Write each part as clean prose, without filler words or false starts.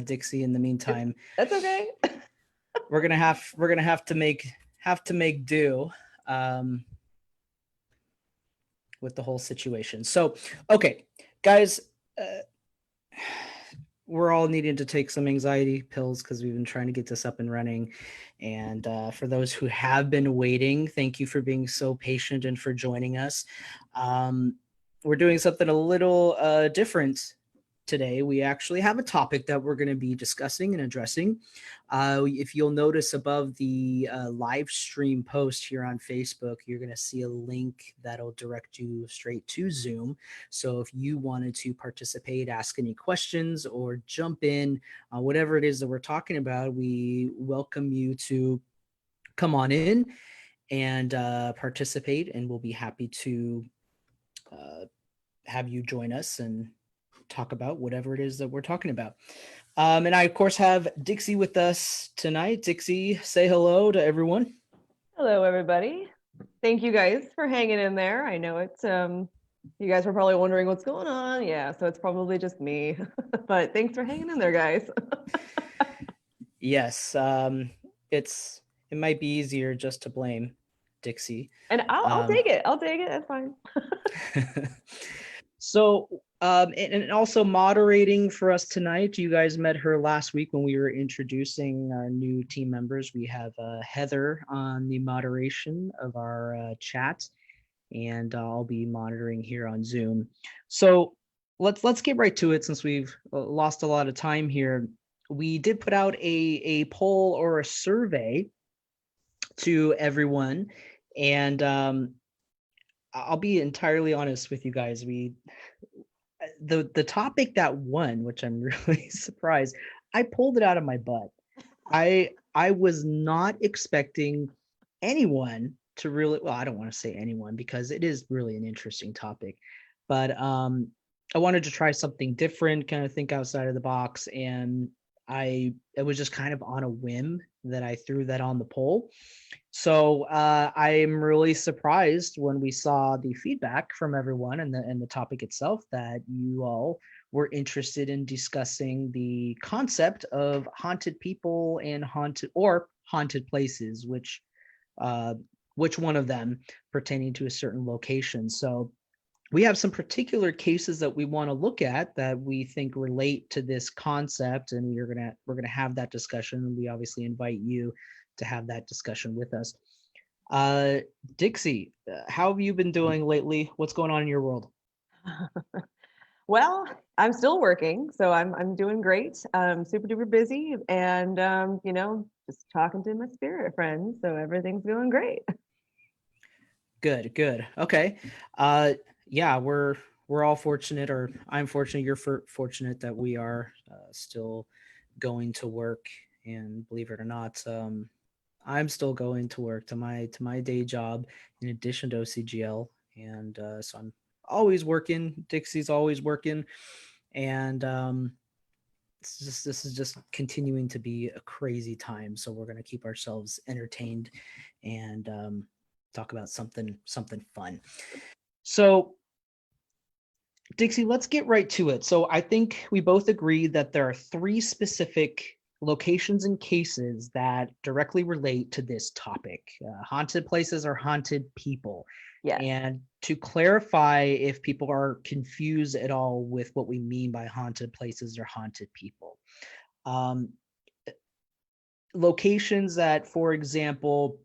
Dixie. In the meantime, That's okay. we're gonna have to make do with the whole situation. So, okay, guys, we're all needing to take some anxiety pills because we've been trying to get this up and running. And for those who have been waiting, thank you for being so patient and for joining us. We're doing something a little different today. We actually have a topic that we're going to be discussing and addressing. If you'll notice above the live stream post here on Facebook, you're going to see a link that'll direct you straight to Zoom. So if you wanted to participate, ask any questions, or jump in, whatever it is that we're talking about, we welcome you to come on in and participate, and we'll be happy to have you join us and talk about whatever it is that we're talking about. And I, of course, have Dixie with us tonight. Dixie, say hello to everyone. Hello, everybody. Thank you guys for hanging in there. I know it's you guys were probably wondering what's going on. Yeah, so it's probably just me. But thanks for hanging in there, guys. Yes, it might be easier just to blame Dixie. And I'll take it. I'll take it. That's fine. So, and also moderating for us tonight. You guys met her last week when we were introducing our new team members. We have Heather on the moderation of our chat, and I'll be monitoring here on Zoom. So let's get right to it since we've lost a lot of time here. We did put out a poll or a survey to everyone, and I'll be entirely honest with you guys. The topic that won, which I'm really surprised, I pulled it out of my butt. I was not expecting anyone to really, well, I don't want to say anyone because it is really an interesting topic, but I wanted to try something different, kind of think outside of the box, and it was just kind of on a whim that I threw that on the poll. So I'm really surprised when we saw the feedback from everyone and the topic itself that you all were interested in discussing the concept of haunted people and haunted places, which one of them pertaining to a certain location. So we have some particular cases that we want to look at that we think relate to this concept, and we're gonna have that discussion. We obviously invite you to have that discussion with us. Dixie, how have you been doing lately? What's going on in your world? Well, I'm still working, so I'm doing great. I'm super duper busy, and just talking to my spirit friends, so everything's going great. Good. Okay. Yeah, we're all fortunate, or I'm fortunate, you're fortunate that we are still going to work, and believe it or not, I'm still going to work to my day job in addition to OCGL, and so I'm always working. Dixie's always working, and this is just continuing to be a crazy time. So we're gonna keep ourselves entertained and talk about something fun. So, Dixie, let's get right to it. So I think we both agree that there are 3 specific locations and cases that directly relate to this topic. Haunted places or haunted people. Yeah. And to clarify if people are confused at all with what we mean by haunted places or haunted people. Locations that, for example,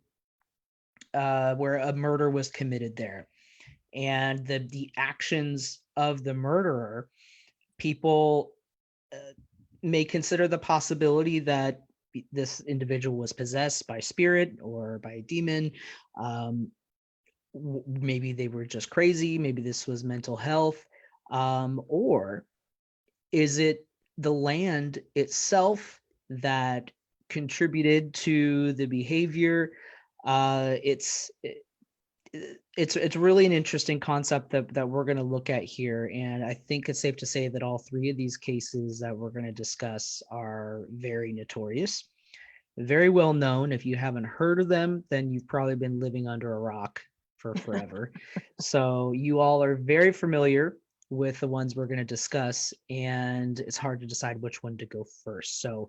where a murder was committed there, and the actions of the murderer, people may consider the possibility that this individual was possessed by spirit or by a demon. Maybe they were just crazy. Maybe this was mental health. Or is it the land itself that contributed to the behavior? It's really an interesting concept that we're going to look at here, and I think it's safe to say that all 3 of these cases that we're going to discuss are very notorious, very well known. If you haven't heard of them, then you've probably been living under a rock for forever. So you all are very familiar with the ones we're going to discuss, and it's hard to decide which one to go first. So,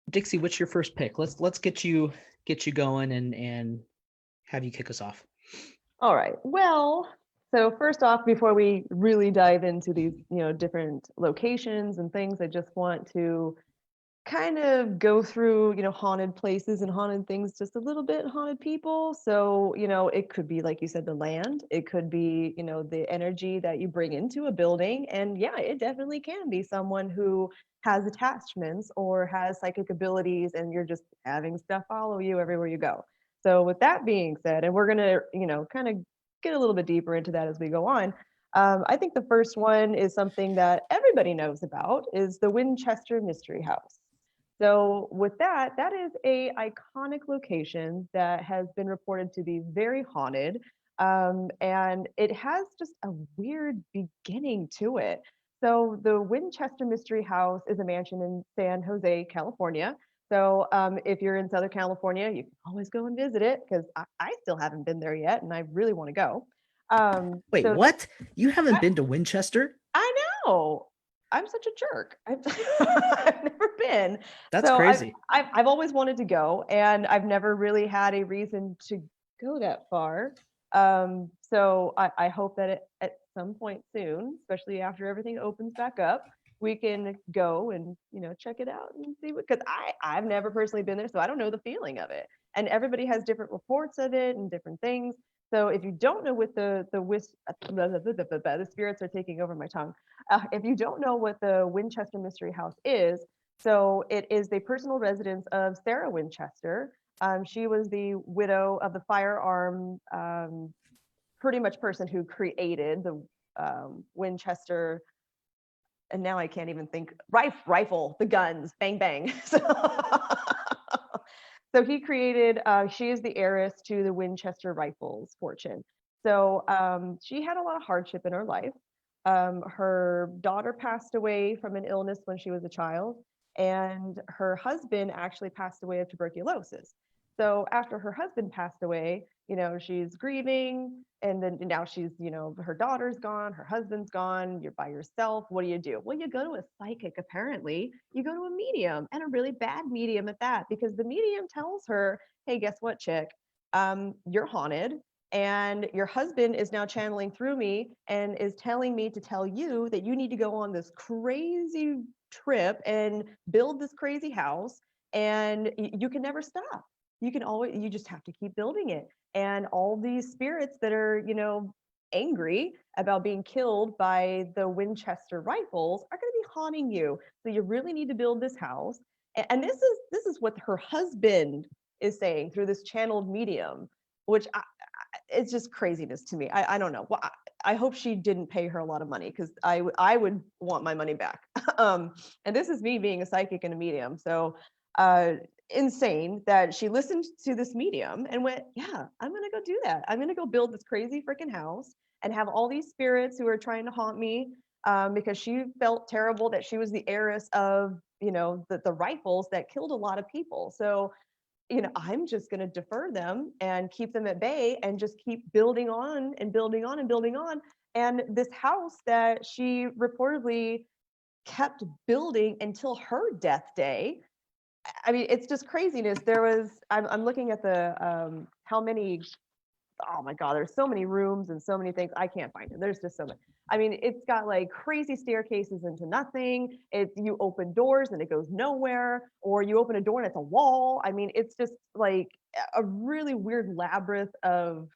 Dixie, what's your first pick? Let's get you going and have you kick us off. All right. Well, so first off, before we really dive into these, different locations and things, I just want to kind of go through, haunted places and haunted things just a little bit, haunted people. So, it could be, like you said, the land. It could be, the energy that you bring into a building. And yeah, it definitely can be someone who has attachments or has psychic abilities, and you're just having stuff follow you everywhere you go. So with that being said, and we're going to, kind of get a little bit deeper into that as we go on. I think the first one is something that everybody knows about, is the Winchester Mystery House. So with that, that is a iconic location that has been reported to be very haunted. And it has just a weird beginning to it. So the Winchester Mystery House is a mansion in San Jose, California. So if you're in Southern California, you can always go and visit it, because I still haven't been there yet, and I really want to go. Wait, So what? You haven't been to Winchester? I know. I'm such a jerk. I've never been. That's So crazy. I've always wanted to go, and I've never really had a reason to go that far. So I hope that at some point soon, especially after everything opens back up, we can go and check it out and see what, because I've never personally been there, so I don't know the feeling of it. And everybody has different reports of it and different things. So if you don't know what the spirits are taking over my tongue. If you don't know what the Winchester Mystery House is, so it is the personal residence of Sarah Winchester. She was the widow of the firearm, pretty much person who created the Winchester, and now I can't even think, rifle, the guns, bang, bang. So he created, she is the heiress to the Winchester rifles fortune. So she had a lot of hardship in her life. Her daughter passed away from an illness when she was a child, and her husband actually passed away of tuberculosis. So after her husband passed away, she's grieving, and then now she's, her daughter's gone, her husband's gone, you're by yourself. What do? Well, you go to a psychic, apparently. You go to a medium, and a really bad medium at that, because the medium tells her, hey, guess what, chick? You're haunted, and your husband is now channeling through me and is telling me to tell you that you need to go on this crazy trip and build this crazy house, and you can never stop. You just have to keep building it. And all these spirits that are, angry about being killed by the Winchester rifles are going to be haunting you. So you really need to build this house. And this is what her husband is saying through this channeled medium, which it's just craziness to me. I don't know. Well, I hope she didn't pay her a lot of money, because I would want my money back. And this is me being a psychic and a medium. So insane that she listened to this medium and went, yeah, I'm gonna go do that. I'm gonna go build this crazy freaking house and have all these spirits who are trying to haunt me, because she felt terrible that she was the heiress of the rifles that killed a lot of people. So I'm just going to defer them and keep them at bay and just keep building on and building on and building on. And this house that she reportedly kept building until her death day. I mean, it's just craziness. I'm looking at the, how many, oh my God, there's so many rooms and so many things. I can't find it. There's just so many. I mean, it's got like crazy staircases into nothing. You open doors and it goes nowhere, or you open a door and it's a wall. I mean, it's just like a really weird labyrinth of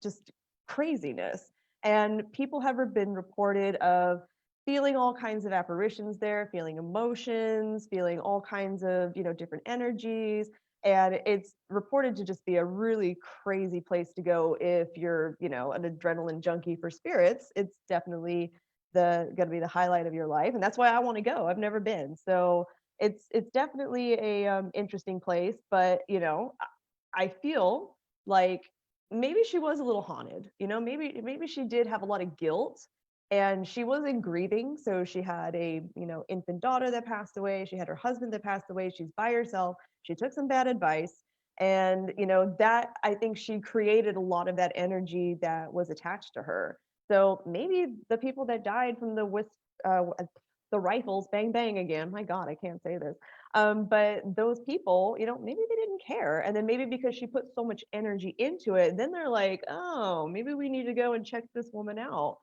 just craziness. And people have been reported of feeling all kinds of apparitions there, feeling emotions, feeling all kinds of, different energies. And it's reported to just be a really crazy place to go if you're, an adrenaline junkie for spirits. It's definitely going to be the highlight of your life, and that's why I want to go. I've never been, so it's definitely a interesting place. But I feel like maybe she was a little haunted. Maybe she did have a lot of guilt, and she was in grieving. So she had a infant daughter that passed away. She had her husband that passed away. She's by herself. She took some bad advice, and that, I think, she created a lot of that energy that was attached to her. So maybe the people that died from the rifles, bang bang again. My God, I can't say this. But those people, maybe they didn't care, and then maybe because she put so much energy into it, then they're like, oh, maybe we need to go and check this woman out.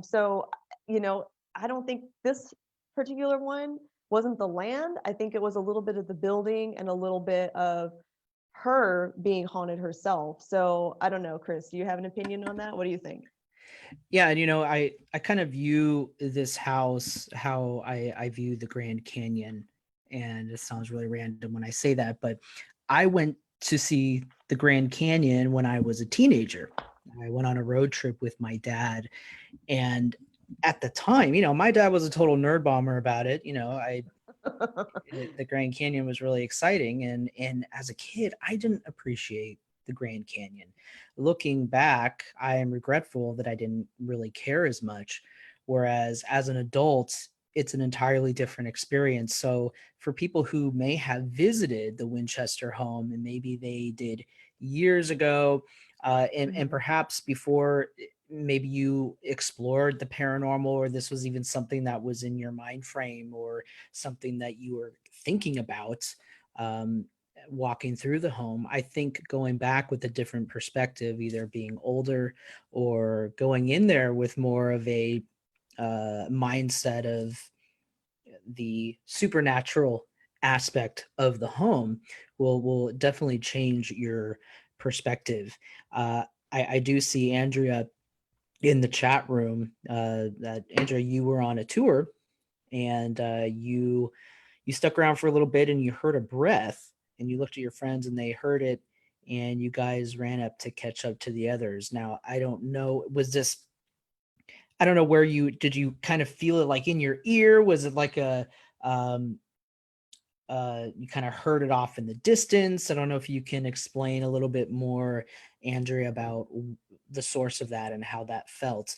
So I don't think this particular one wasn't the land. I think it was a little bit of the building and a little bit of her being haunted herself. So I don't know, Chris, do you have an opinion on that? What do you think? Yeah, and I kind of view this house how I view the Grand Canyon, and it sounds really random when I say that, but I went to see the Grand Canyon when I was a teenager. I went on a road trip with my dad, and at the time, my dad was a total nerd bomber about it. The Grand Canyon was really exciting, and as a kid, I didn't appreciate the Grand Canyon. Looking back, I am regretful that I didn't really care as much, whereas as an adult, it's an entirely different experience. So for people who may have visited the Winchester home, and maybe they did years ago, and perhaps before maybe you explored the paranormal, or this was even something that was in your mind frame, or something that you were thinking about walking through the home. I think going back with a different perspective, either being older or going in there with more of a mindset of the supernatural aspect of the home will definitely change your perspective. I do see Andrea in the chat room, that Andrea, you were on a tour, and you stuck around for a little bit, and you heard a breath, and you looked at your friends and they heard it, and you guys ran up to catch up to the others. Now, I don't know, I don't know where did you kind of feel it like in your ear? Was it like um, you kind of heard it off in the distance? I don't know if you can explain a little bit more, Andrea, about the source of that and how that felt.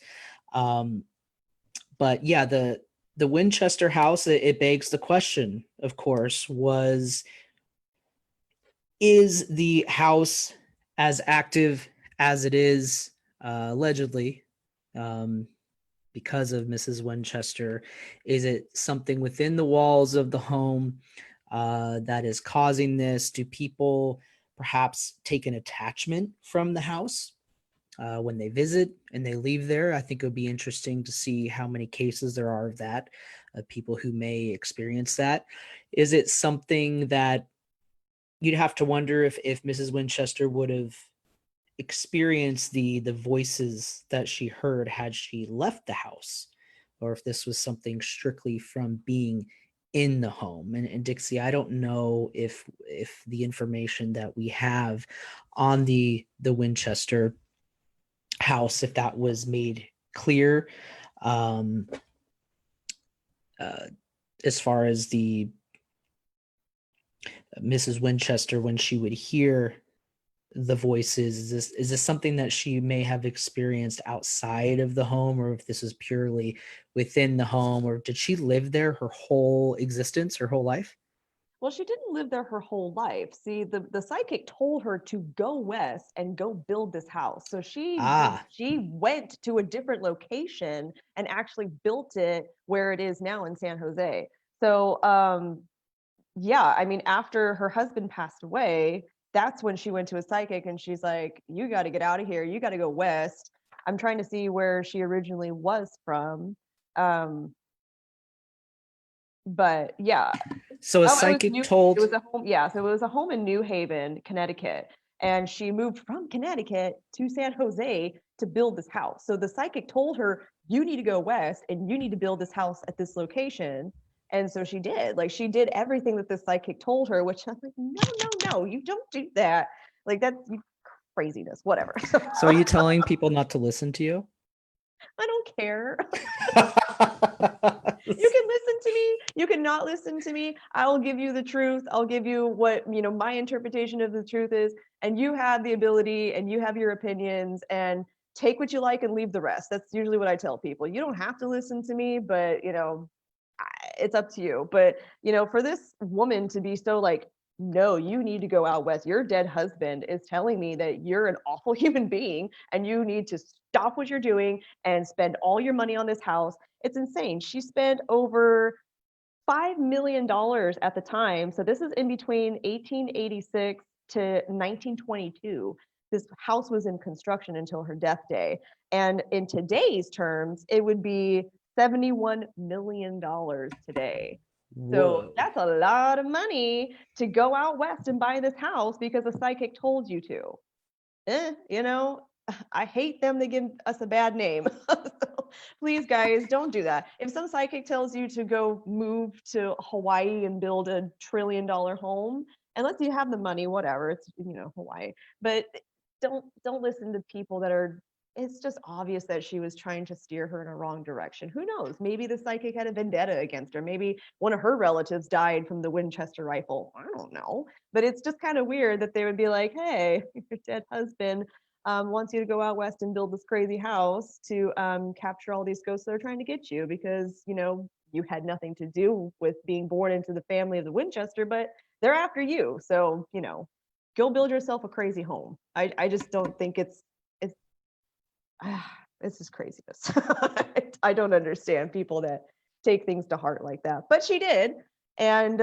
But yeah, the Winchester house, it begs the question, of course, is the house as active as it is allegedly, because of Mrs. Winchester? Is it something within the walls of the home that is causing this? Do people perhaps take an attachment from the house when they visit and they leave there? I think it would be interesting to see how many cases there are of that, of people who may experience that. Is it something that you'd have to wonder if Mrs. Winchester would have experienced the voices that she heard had she left the house, or if this was something strictly from being in the home? And Dixie, I don't know if the information that we have on the Winchester house, if that was made clear, um, as far as the Mrs. Winchester, when she would hear the voices, is this something that she may have experienced outside of the home, or if this is purely within the home, or did she live there her whole existence, her whole life? Well, she didn't live there her whole life. See, the psychic told her to go west and go build this house. So Ah, she went to a different location and actually built it where it is now in San Jose. So yeah, I mean, after her husband passed away, that's when she went to a psychic and she's like, you got to get out of here. You got to go west. I'm trying to see where she originally was from. Um, but yeah, so a oh, it was psychic New. It told. was a home. Yeah, so it was a home in New Haven, Connecticut, and she moved from Connecticut to San Jose to build this house. So the psychic told her, "You need to go west, and you need to build this house at this location." And so she did. Like she did everything that the psychic told her, which I'm like, no, no, no, you don't do that. Like that's craziness. Whatever. So So are you telling people not to listen to you? I don't care. You can listen to me, you can not listen to me. I will give you the truth. I'll give you what, my interpretation of the truth is, and you have the ability and you have your opinions, and take what you like and leave the rest. That's usually what I tell people. You don't have to listen to me, but it's up to you. But for this woman to be so like no, you need to go out west. Your dead husband is telling me that you're an awful human being and you need to stop what you're doing and spend all your money on this house. It's insane. She spent over $5 million at the time. So this is in between 1886 to 1922. This house was in construction until her death day. And in today's terms, it would be $71 million today. So Whoa. that's a lot of money to go out west and buy this house because a psychic told you to. You know, I hate them to give us a bad name. So please, guys, don't do that. If some psychic tells you to go move to Hawaii and build a $1 trillion home, unless you have the money, whatever, it's, you know, Hawaii. But don't listen to people that are, it's just obvious that she was trying to steer her in a wrong direction. Who knows? Maybe the psychic had a vendetta against her. Maybe one of her relatives died from the Winchester rifle. I don't know. But it's just kind of weird that they would be like, hey, your dead husband wants you to go out west and build this crazy house to capture all these ghosts that are trying to get you because, you know, you had nothing to do with being born into the family of the Winchester, but they're after you. So, you know, go build yourself a crazy home. I just don't think it's this is craziness. I don't understand people that take things to heart like that, but she did. And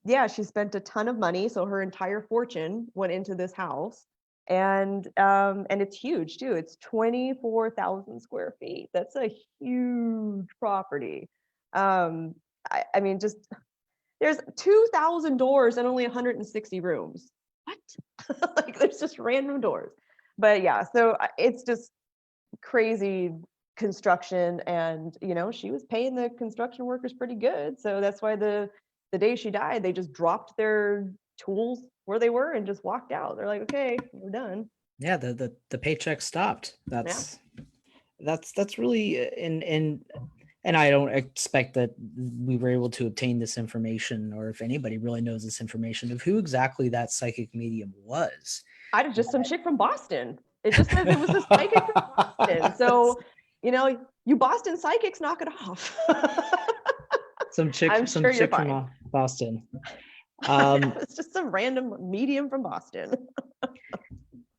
yeah, she spent a ton of money. So her entire fortune went into this house. And it's huge too. It's 24,000 square feet. That's a huge property. I mean, just there's 2,000 doors and only 160 rooms. What? Like there's just random doors. But yeah, so it's just crazy construction, and you know, she was paying the construction workers pretty good. So that's why the day she died, they just dropped their tools where they were and just walked out. They're like, okay, we're done. Yeah, the paycheck stopped. Yeah. That's really and I don't expect that we were able to obtain this information, or if anybody really knows this information of who exactly that psychic medium was. I was just some chick from Boston. It just says it was a psychic from Boston. So, you know, you Boston psychics, knock it off. some chick I'm some sure you're chick from fine. Boston. It's just some random medium from Boston.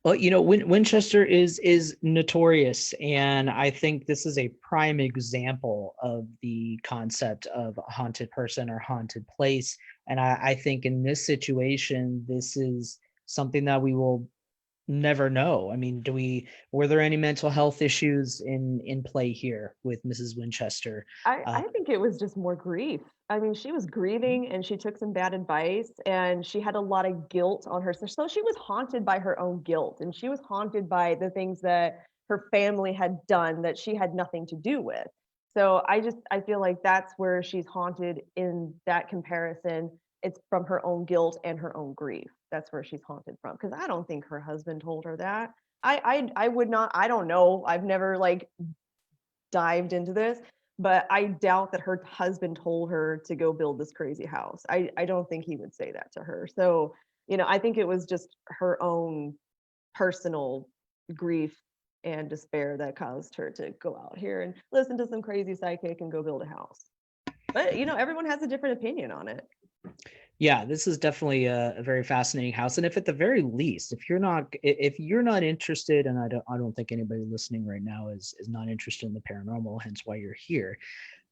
Well, you know, Winchester is notorious, and I think this is a prime example of the concept of a haunted person or haunted place. And I think in this situation, this is something that we will never know. I mean, were there any mental health issues in play here with Mrs. Winchester? I think it was just more grief. I mean, she was grieving and she took some bad advice and she had a lot of guilt on her. So she was haunted by her own guilt, and she was haunted by the things that her family had done that she had nothing to do with. So I feel like that's where she's haunted in that comparison. It's from her own guilt and her own grief. That's where she's haunted from. Because I don't think her husband told her that. I would not, I don't know. I've never like dived into this, but I doubt that her husband told her to go build this crazy house. I don't think he would say that to her. So, you know, I think it was just her own personal grief and despair that caused her to go out here and listen to some crazy psychic and go build a house. But, you know, everyone has a different opinion on it. Yeah, this is definitely a very fascinating house. And if at the very least, if you're not interested, and I don't think anybody listening right now is not interested in the paranormal, hence why you're here.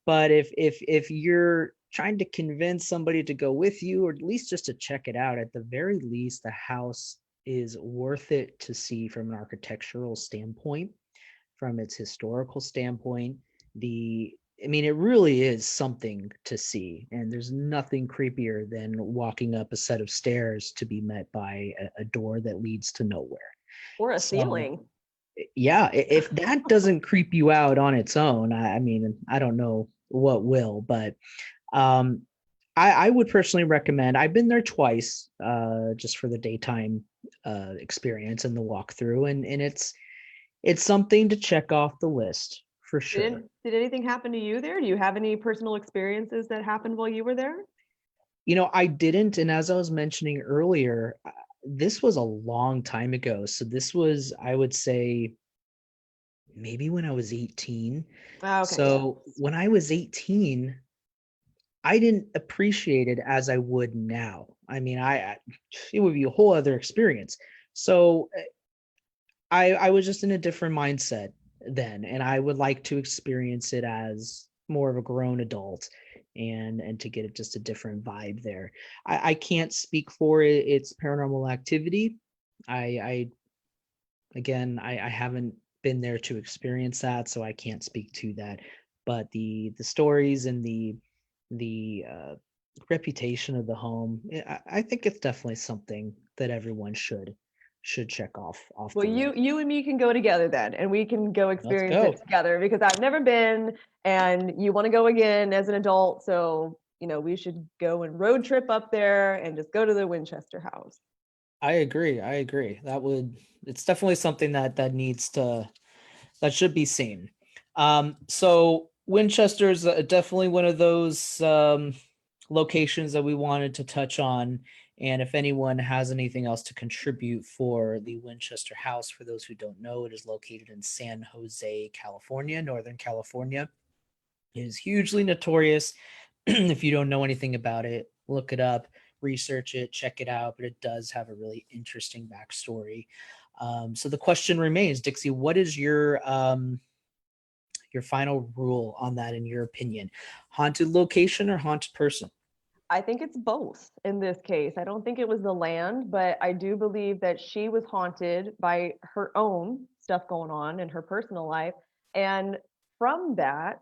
But if you're trying to convince somebody to go with you, or at least just to check it out, at the very least, the house is worth it to see from an architectural standpoint, from its historical standpoint. I mean, it really is something to see, and there's nothing creepier than walking up a set of stairs to be met by a door that leads to nowhere. Or a So, ceiling. yeah, if that doesn't creep you out on its own, I mean, I don't know what will, but I would personally recommend. I've been there twice, just for the daytime experience and the walkthrough, and it's something to check off the list. For sure. Did anything happen to you there? Do you have any personal experiences that happened while you were there? You know, I didn't. And as I was mentioning earlier, this was a long time ago. So this was, I would say, maybe when I was 18. Okay. So when I was 18, I didn't appreciate it as I would now. I mean, it would be a whole other experience. So I was just in a different mindset then, and I would like to experience it as more of a grown adult and to get it just a different vibe there. I can't speak for it, its paranormal activity. I again I haven't been there to experience that, so I can't speak to that. But the stories and the reputation of the home, I think it's definitely something that everyone should check off Well, the list. you and me can go together then, and we can go Let's experience it go. together because I've never been, and you want to go again as an adult. So, we should go and road trip up there and just go to the Winchester house. I agree. I agree. It's definitely something that should be seen. So Winchester's definitely one of those locations that we wanted to touch on. And if anyone has anything else to contribute for the Winchester House, for those who don't know, it is located in San Jose, California, Northern California. It is hugely notorious. If you don't know anything about it, look it up, research it, check it out. But it does have a really interesting backstory. So the question remains, Dixie, what is your final rule on that in your opinion? Haunted location or haunted person? I think it's both in this case. I don't think it was the land, but I do believe that she was haunted by her own stuff going on in her personal life. And from that,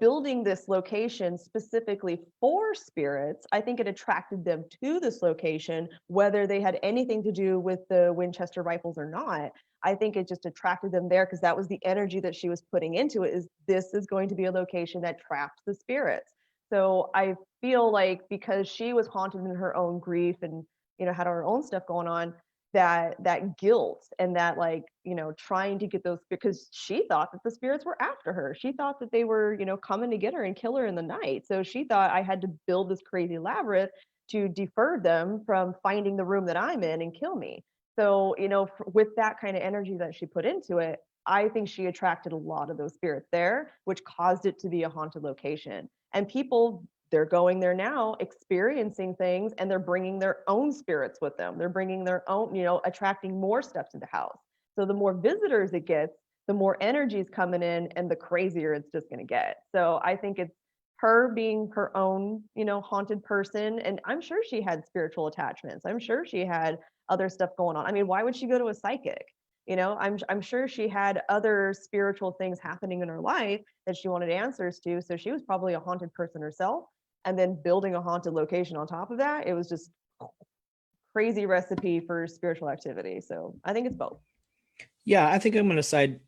building this location specifically for spirits, I think it attracted them to this location, whether they had anything to do with the Winchester rifles or not. I think it just attracted them there because that was the energy that she was putting into it, is this is going to be a location that traps the spirits. So I feel like because she was haunted in her own grief and had her own stuff going on, that guilt and that trying to get those, because she thought that the spirits were after her. She thought that they were coming to get her and kill her in the night. So she thought, I had to build this crazy labyrinth to defer them from finding the room that I'm in and kill me. So with that kind of energy that she put into it, I think she attracted a lot of those spirits there, which caused it to be a haunted location. And people, they're going there now experiencing things, and they're bringing their own spirits with them. They're bringing their own, attracting more stuff to the house. So the more visitors it gets, the more energy is coming in, and the crazier it's just going to get. So I think it's her being her own haunted person, and I'm sure she had spiritual attachments. I'm sure she had other stuff going on. I mean, why would she go to a psychic? I'm sure she had other spiritual things happening in her life that she wanted answers to. So she was probably a haunted person herself. And then building a haunted location on top of that, it was just crazy recipe for spiritual activity. So I think it's both. Yeah, I think I'm going to side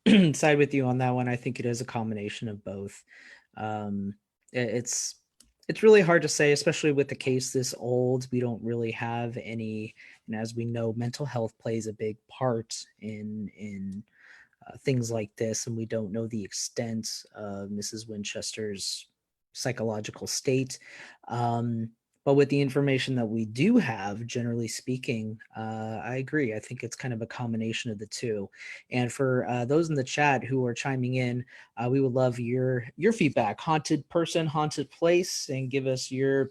with you on that one. I think it is a combination of both. Um, it's really hard to say, especially with the case this old. We don't really have any, and as we know, mental health plays a big part in things like this, and we don't know the extent of Mrs. Winchester's psychological state. But with the information that we do have, generally speaking, I agree. I think it's kind of a combination of the two. And for those in the chat who are chiming in, we would love your feedback. Haunted person, haunted place, and give us your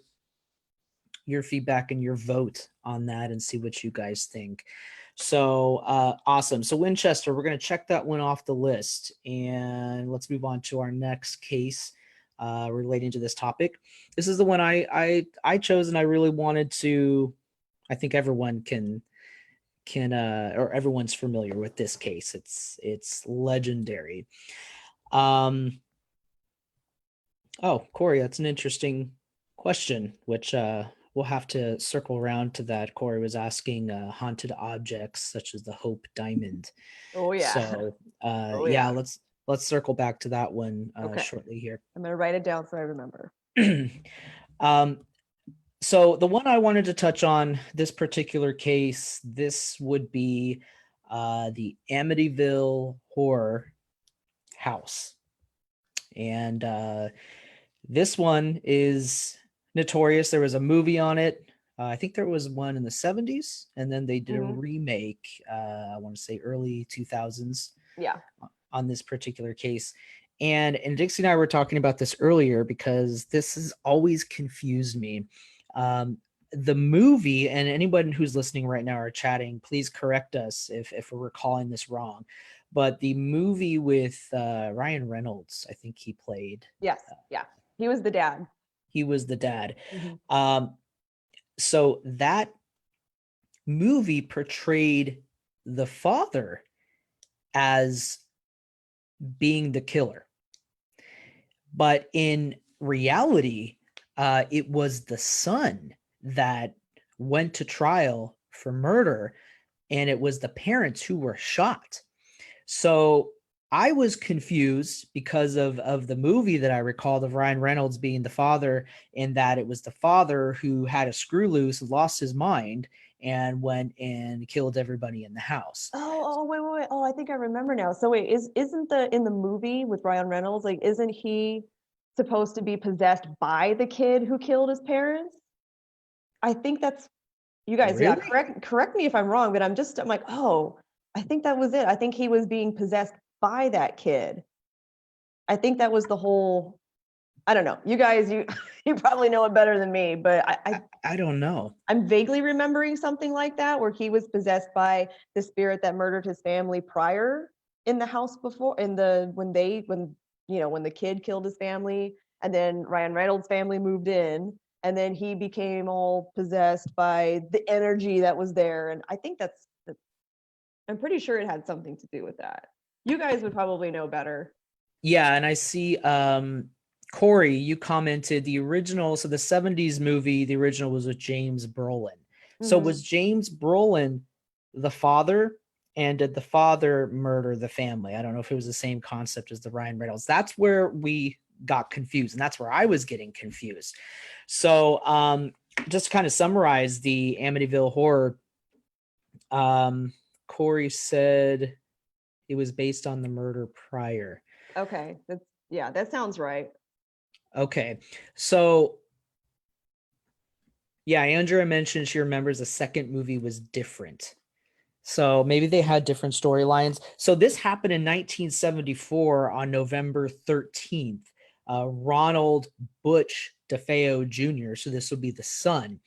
feedback and your vote on that, and see what you guys think. So awesome. So Winchester, we're going to check that one off the list, and let's move on to our next case relating to this topic. This is the one I chose, and I really wanted to. I think everyone can or everyone's familiar with this case. It's legendary. Oh, Corey, that's an interesting question, which we'll have to circle around to that. Corey was asking haunted objects such as the Hope Diamond. Oh yeah. So Oh yeah, yeah. let's circle back to that one Okay. shortly here. I'm gonna write it down so I remember. um, so the one I wanted to touch on, this particular case, this would be the Amityville Horror House. And this one is notorious. There was a movie on it. I think there was one in the 70s, and then they did a remake, I want to say early 2000s. Yeah. On this particular case. And Dixie and I were talking about this earlier because this has always confused me. The movie, and anyone who's listening right now or chatting, please correct us if we're recalling this wrong. But the movie with Ryan Reynolds, I think he played. Yes, yeah, he was the dad. He was the dad. Mhm. So that movie portrayed the father as being the killer. But in reality, it was the son that went to trial for murder, and it was the parents who were shot. So I was confused because of the movie that I recalled of Ryan Reynolds being the father, and that it was the father who had a screw loose, lost his mind, and went and killed everybody in the house. Wait. Oh, I think I remember now. So wait, isn't the in the movie with Ryan Reynolds, like, isn't he supposed to be possessed by the kid who killed his parents? I think that's you guys, yeah, Really? correct me if I'm wrong, but I'm like, oh, I think that was it. I think he was being possessed by that kid. I think that was the whole I don't know. You guys, you you probably know it better than me, but I don't know. I'm vaguely remembering something like that where he was possessed by the spirit that murdered his family prior in the house before in the when you know when the kid killed his family and then Ryan Reynolds' family moved in and then he became all possessed by the energy that was there and I think that's I'm pretty sure it had something to do with that. You guys would probably know better. Yeah, and I see Corey, you commented the original, so the 70s movie, the original was with James Brolin. So Mhm. was James Brolin the father? And did the father murder the family? I don't know if it was the same concept as the Ryan Reynolds. That's where we got confused, and that's where I was getting confused. So just to kind of summarize the Amityville Horror, um, Corey said it was based on the murder prior. Okay, that's yeah, that sounds right. Okay. So yeah, Andrea mentioned she remembers the second movie was different. So maybe they had different storylines. So this happened in 1974 on November 13th. Ronald Butch DeFeo Jr., so this would be the son,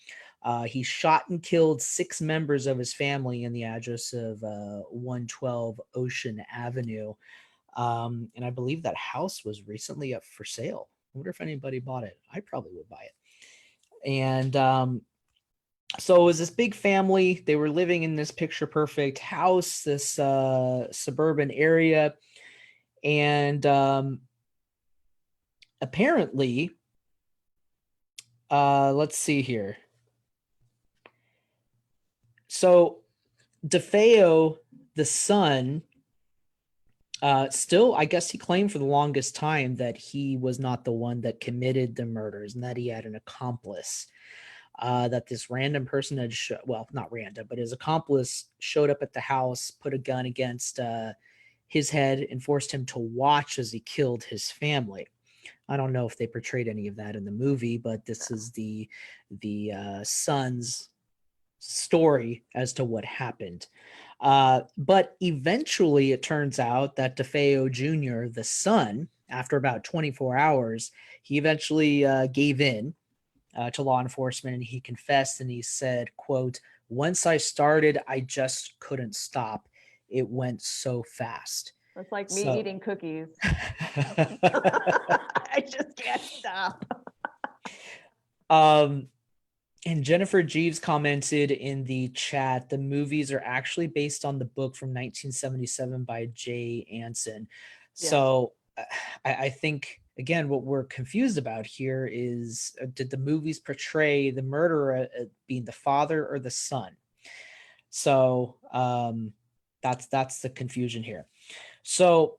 he shot and killed 6 members of his family in the address of 112 Ocean Avenue. And I believe that house was recently up for sale. I wonder if anybody bought it. I probably would buy it. And so it was this big family. They were living in this picture perfect house, this suburban area. And apparently, let's see here. So DeFeo, the son, still, I guess he claimed for the longest time that he was not the one that committed the murders and that he had an accomplice. That this random person had, well, not random, but his accomplice showed up at the house, put a gun against his head, and forced him to watch as he killed his family. I don't know if they portrayed any of that in the movie, but this is the son's story as to what happened. But eventually, it turns out that DeFeo Jr., the son, after about 24 hours, he eventually gave in to law enforcement, and he confessed, and he said, quote, "Once I started, I just couldn't stop. It went so fast." It's like me So eating cookies. I just can't stop. um and Jennifer Jeeves commented in the chat, the movies are actually based on the book from 1977 by Jay Anson. Yes. So I think, again, what we're confused about here is, did the movies portray the murderer being the father or the son? So that's the confusion here. So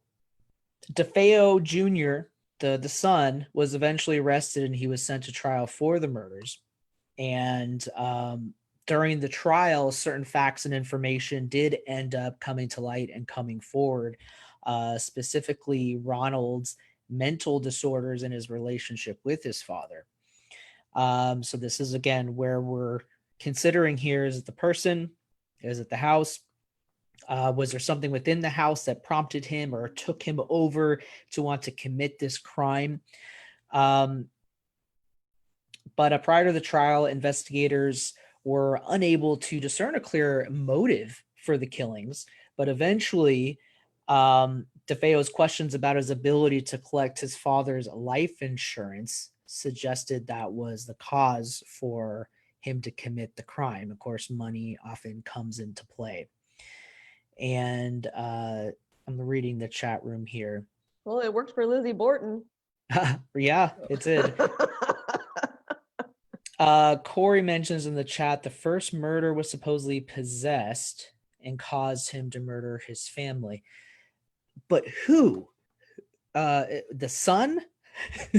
DeFeo Jr., the son, was eventually arrested and he was sent to trial for the murders. And during the trial, certain facts and information did end up coming to light and coming forward, specifically Ronald's mental disorders and his relationship with his father. So this is, again, where we're considering here: is it the person? Is it the house? Was there something within the house that prompted him or took him over to want to commit this crime? But prior to the trial, investigators were unable to discern a clear motive for the killings. But eventually, DeFeo's questions about his ability to collect his father's life insurance suggested that was the cause for him to commit the crime. Of course, money often comes into play. And I'm reading the chat room here. Well, it worked for Lizzie Borden. Yeah, it did. Corey mentions in the chat the first murder was supposedly possessed and caused him to murder his family. But who? The son?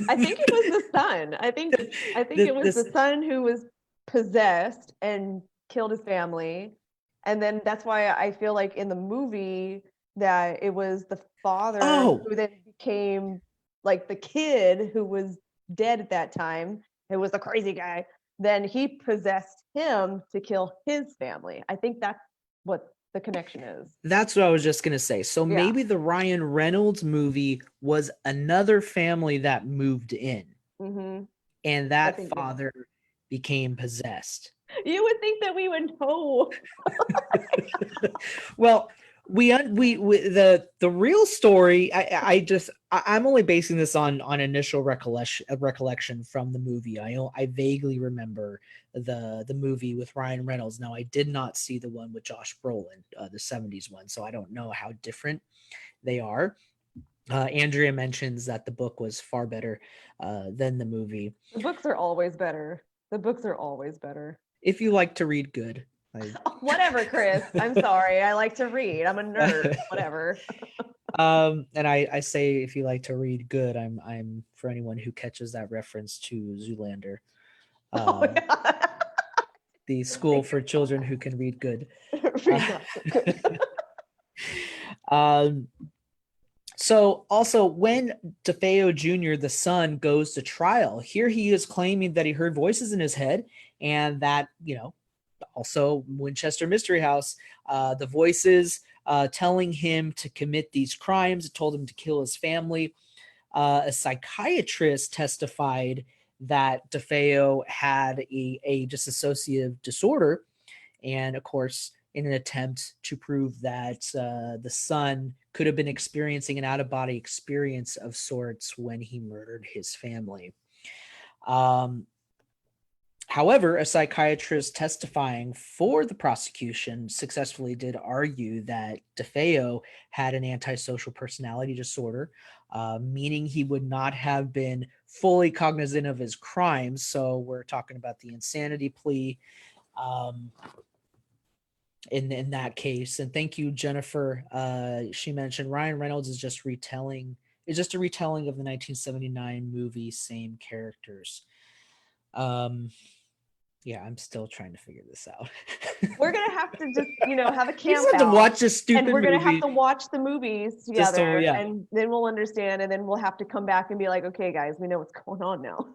I think it was the son. I think it was the son who was possessed and killed his family. And then that's why I feel like in the movie that it was the father who then became like the kid who was dead at that time. It was the crazy guy. Then he possessed him to kill his family. I think that's what the connection is. That's what I was just going to say. So maybe the Ryan Reynolds movie was another family that moved in. Mm-hmm. And that father became possessed. You would think that we would know. Well, the real story, I'm only basing this on initial recollection from the movie. I vaguely remember the movie with Ryan Reynolds. Now, I did not see the one with Josh Brolin, the 70s one, so I don't know how different they are. Andrea mentions that the book was far better than the movie. The books are always better. If you like to read good. Whatever, Chris. I'm sorry. I like to read. I'm a nerd. Whatever. And I say if you like to read good, I'm for anyone who catches that reference to Zoolander. The school for children who can read good. So also when DeFeo Jr., the son, goes to trial, here he is claiming that he heard voices in his head and that, also Winchester Mystery House, the voices telling him to commit these crimes, told him to kill his family. A psychiatrist testified that DeFeo had a dissociative disorder. And of course, in an attempt to prove that the son could have been experiencing an out-of-body experience of sorts when he murdered his family. However, a psychiatrist testifying for the prosecution successfully did argue that DeFeo had an antisocial personality disorder, meaning he would not have been fully cognizant of his crimes. So we're talking about the insanity plea in that case. And thank you, Jennifer. She mentioned Ryan Reynolds is just a retelling of the 1979 movie, same characters. Yeah, I'm still trying to figure this out. We're gonna have to just, have a camp We just have to watch this stupid and we're gonna movie. have to watch the movies together, and then we'll understand, and then we'll have to come back and be like, okay, guys, we know what's going on now.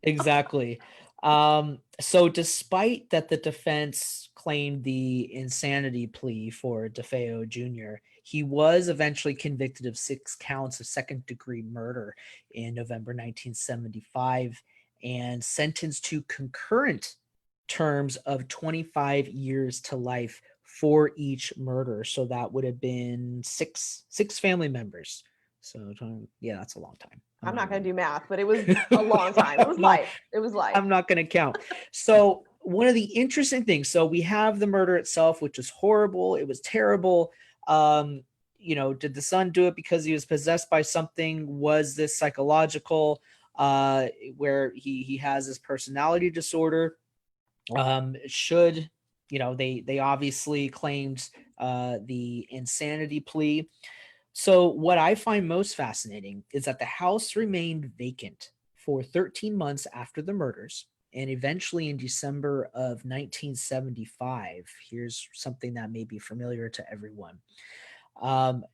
Exactly. So despite that the defense claimed the insanity plea for DeFeo Jr., he was eventually convicted of 6 counts of second-degree murder in November 1975 and sentenced to concurrent terms of 25 years to life for each murder. So that would have been six family members. So yeah, that's a long time. I'm not going to do math, but it was a long time. It was life. I'm not going to count. So one of the interesting things, so we have the murder itself, which is horrible. It was terrible. Did the son do it because he was possessed by something? Was this psychological, where he has this personality disorder? They obviously claimed the insanity plea. So what I find most fascinating is that the house remained vacant for 13 months after the murders, and eventually in December of 1975, here's something that may be familiar to everyone.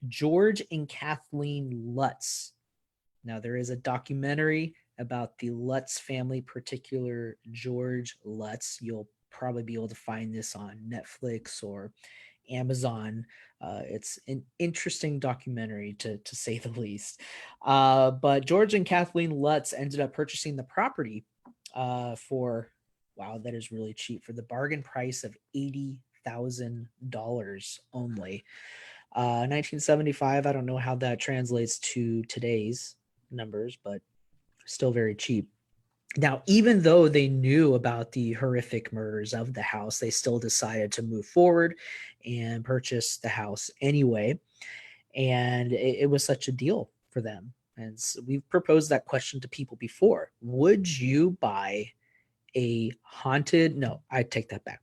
George and Kathleen Lutz. Now, there is a documentary about the Lutz family, particular George Lutz. You'll probably be able to find this on Netflix or Amazon. It's an interesting documentary to say the least. But George and Kathleen Lutz ended up purchasing the property for, wow, that is really cheap, for the bargain price of $80,000 only. 1975, I don't know how that translates to today's numbers, but still very cheap. Now, even though they knew about the horrific murders of the house, they still decided to move forward and purchase the house anyway. And it was such a deal for them. And so we've proposed that question to people before. Would you buy a haunted? No, I take that back.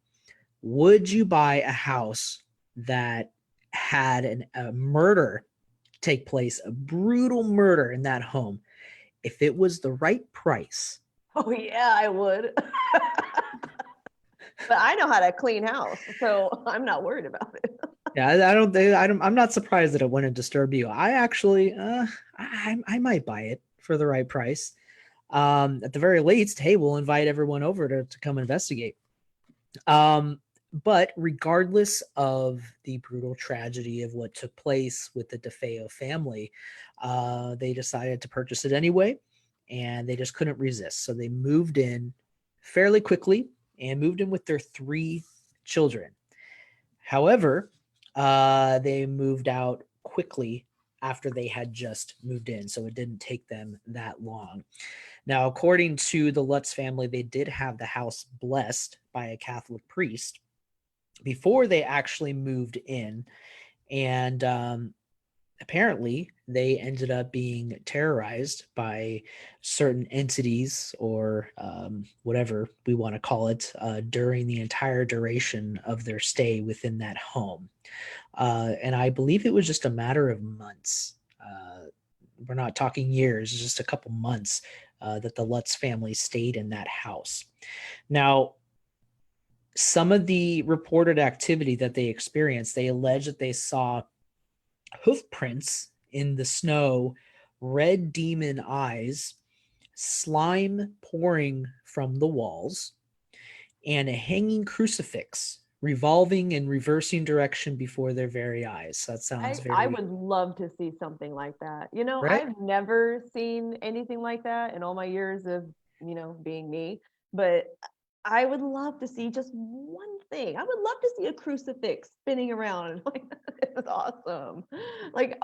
Would you buy a house that had a murder take place, a brutal murder in that home, if it was the right price? Oh yeah, I would. But I know how to clean house, so I'm not worried about it. Yeah, I'm not surprised that it wouldn't disturb you. I actually, I might buy it for the right price. At the very least, hey, we'll invite everyone over to come investigate. But regardless of the brutal tragedy of what took place with the DeFeo family, they decided to purchase it anyway, and they just couldn't resist. So they moved in fairly quickly and moved in with their 3 children. However, they moved out quickly after they had just moved in, so it didn't take them that long. Now, according to the Lutz family, they did have the house blessed by a Catholic priest before they actually moved in, and apparently they ended up being terrorized by certain entities, or whatever we want to call it, during the entire duration of their stay within that home. And I believe it was just a matter of months. We're not talking years, just a couple months that the Lutz family stayed in that house. Now, some of the reported activity that they experienced, they allege that they saw hoof prints in the snow, red demon eyes, slime pouring from the walls, and a hanging crucifix revolving and reversing direction before their very eyes. So that sounds I very, would love to see something like that. right? I've never seen anything like that in all my years of, being me, but I would love to see just one thing. I would love to see a crucifix spinning around. Like, it's awesome. Like,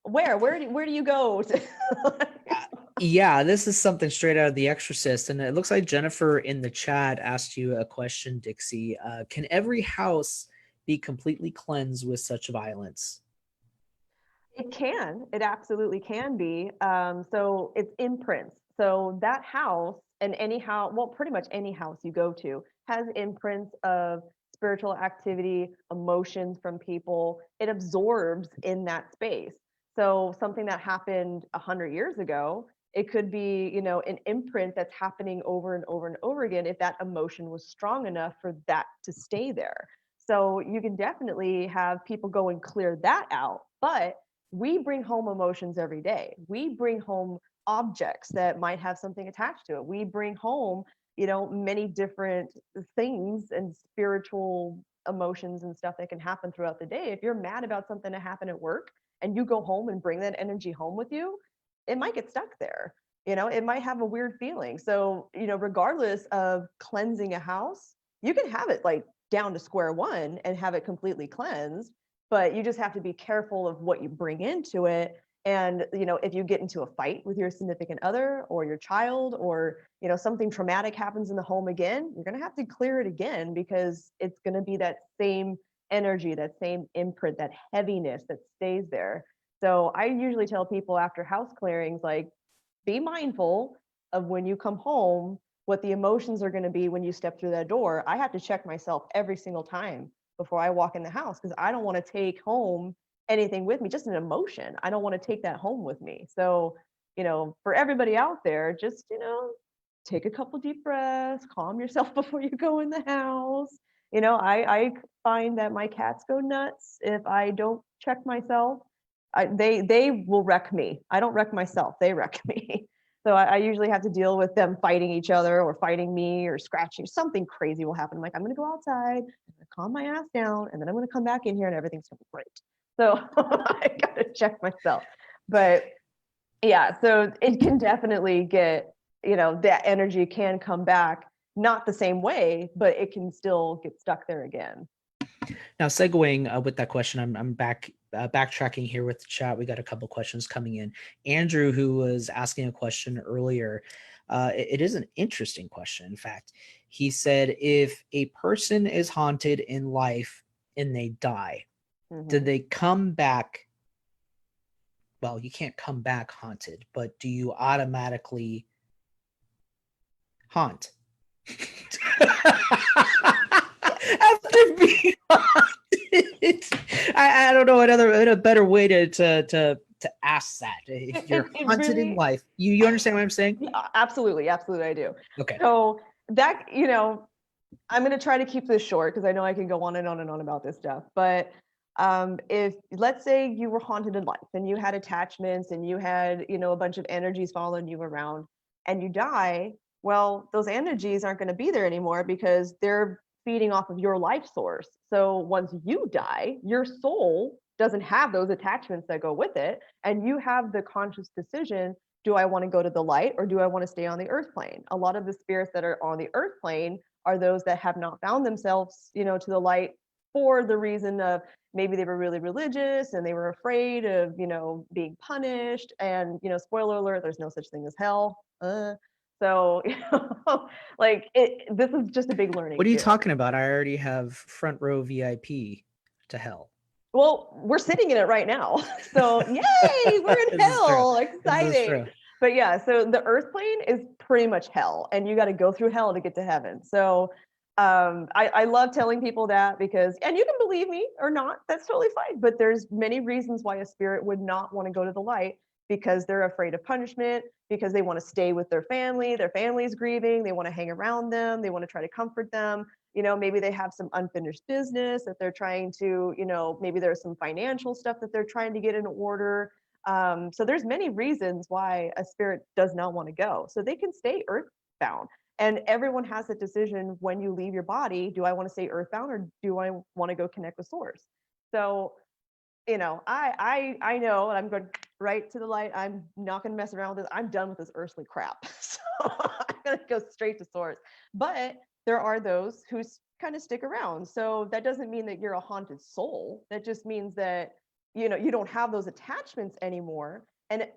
where do you go? Yeah, this is something straight out of The Exorcist. And it looks like Jennifer in the chat asked you a question, Dixie. Can every house be completely cleansed with such violence? It can. It absolutely can be. So it's imprints. So that house and any house, well, pretty much any house you go to has imprints of spiritual activity, emotions from people. It absorbs in that space. So something that happened 100 years ago, it could be, an imprint that's happening over and over and over again if that emotion was strong enough for that to stay there. So you can definitely have people go and clear that out, but we bring home emotions every day. We bring home objects that might have something attached to it. We bring home, many different things and spiritual emotions and stuff that can happen throughout the day. If you're mad about something that happened at work and you go home and bring that energy home with you, it might get stuck there. It might have a weird feeling. So, regardless of cleansing a house, you can have it like down to square one and have it completely cleansed, but you just have to be careful of what you bring into it. And if you get into a fight with your significant other or your child, or something traumatic happens in the home again, you're going to have to clear it again, because it's going to be that same energy, that same imprint, that heaviness that stays there. So I usually tell people after house clearings, like, be mindful of when you come home, what the emotions are going to be when you step through that door. I have to check myself every single time before I walk in the house, because I don't want to take home anything with me, just an emotion. I don't want to take that home with me. So, for everybody out there, just, take a couple deep breaths, calm yourself before you go in the house. I find that my cats go nuts if I don't check myself. They will wreck me. I don't wreck myself, they wreck me. So I usually have to deal with them fighting each other or fighting me or scratching. Something crazy will happen. I'm like, I'm going to go outside. I'm gonna calm my ass down, and then I'm gonna come back in here and everything's gonna be great. So I gotta check myself. But yeah, so it can definitely get, that energy can come back, not the same way, but it can still get stuck there again. Now, segueing with that question, I'm backtracking here with the chat. We got a couple questions coming in. Andrew, who was asking a question earlier, it is an interesting question. In fact, he said, if a person is haunted in life and they die, do they come back? Well, you can't come back haunted, but do you automatically haunt? After being haunted, I don't know a better way to ask that. If you're haunted in life, you understand what I'm saying? Yeah, absolutely, I do. Okay. So that, I'm going to try to keep this short because I know I can go on and on and on about this stuff. But if, let's say, you were haunted in life and you had attachments and you had, a bunch of energies following you around, and you die, well, those energies aren't going to be there anymore because they're feeding off of your life source. So once you die, your soul doesn't have those attachments that go with it, and you have the conscious decision: do I want to go to the light, or do I want to stay on the earth plane? A lot of the spirits that are on the earth plane are those that have not found themselves, to the light, for the reason of maybe they were really religious and they were afraid of, being punished. And, spoiler alert, there's no such thing as hell. So, this is just a big learning. What are you talking about? I already have front row VIP to hell. Well, we're sitting in it right now. So yay, we're in hell. Exciting. But yeah, so the earth plane is pretty much hell, and you got to go through hell to get to heaven. So I love telling people that, because, and you can believe me or not, that's totally fine. But there's many reasons why a spirit would not want to go to the light, because they're afraid of punishment, because they want to stay with their family's grieving, they want to hang around them, they want to try to comfort them. Maybe they have some unfinished business that they're trying to, maybe there's some financial stuff that they're trying to get in order. So there's many reasons why a spirit does not want to go. So they can stay earthbound. And everyone has a decision when you leave your body: do I want to stay earthbound, or do I want to go connect with source? So, I know, and I'm going right to the light. I'm not going to mess around with this. I'm done with this earthly crap. So I'm going to go straight to source. But there are those who kind of stick around. So that doesn't mean that you're a haunted soul. That just means that, you don't have those attachments anymore. And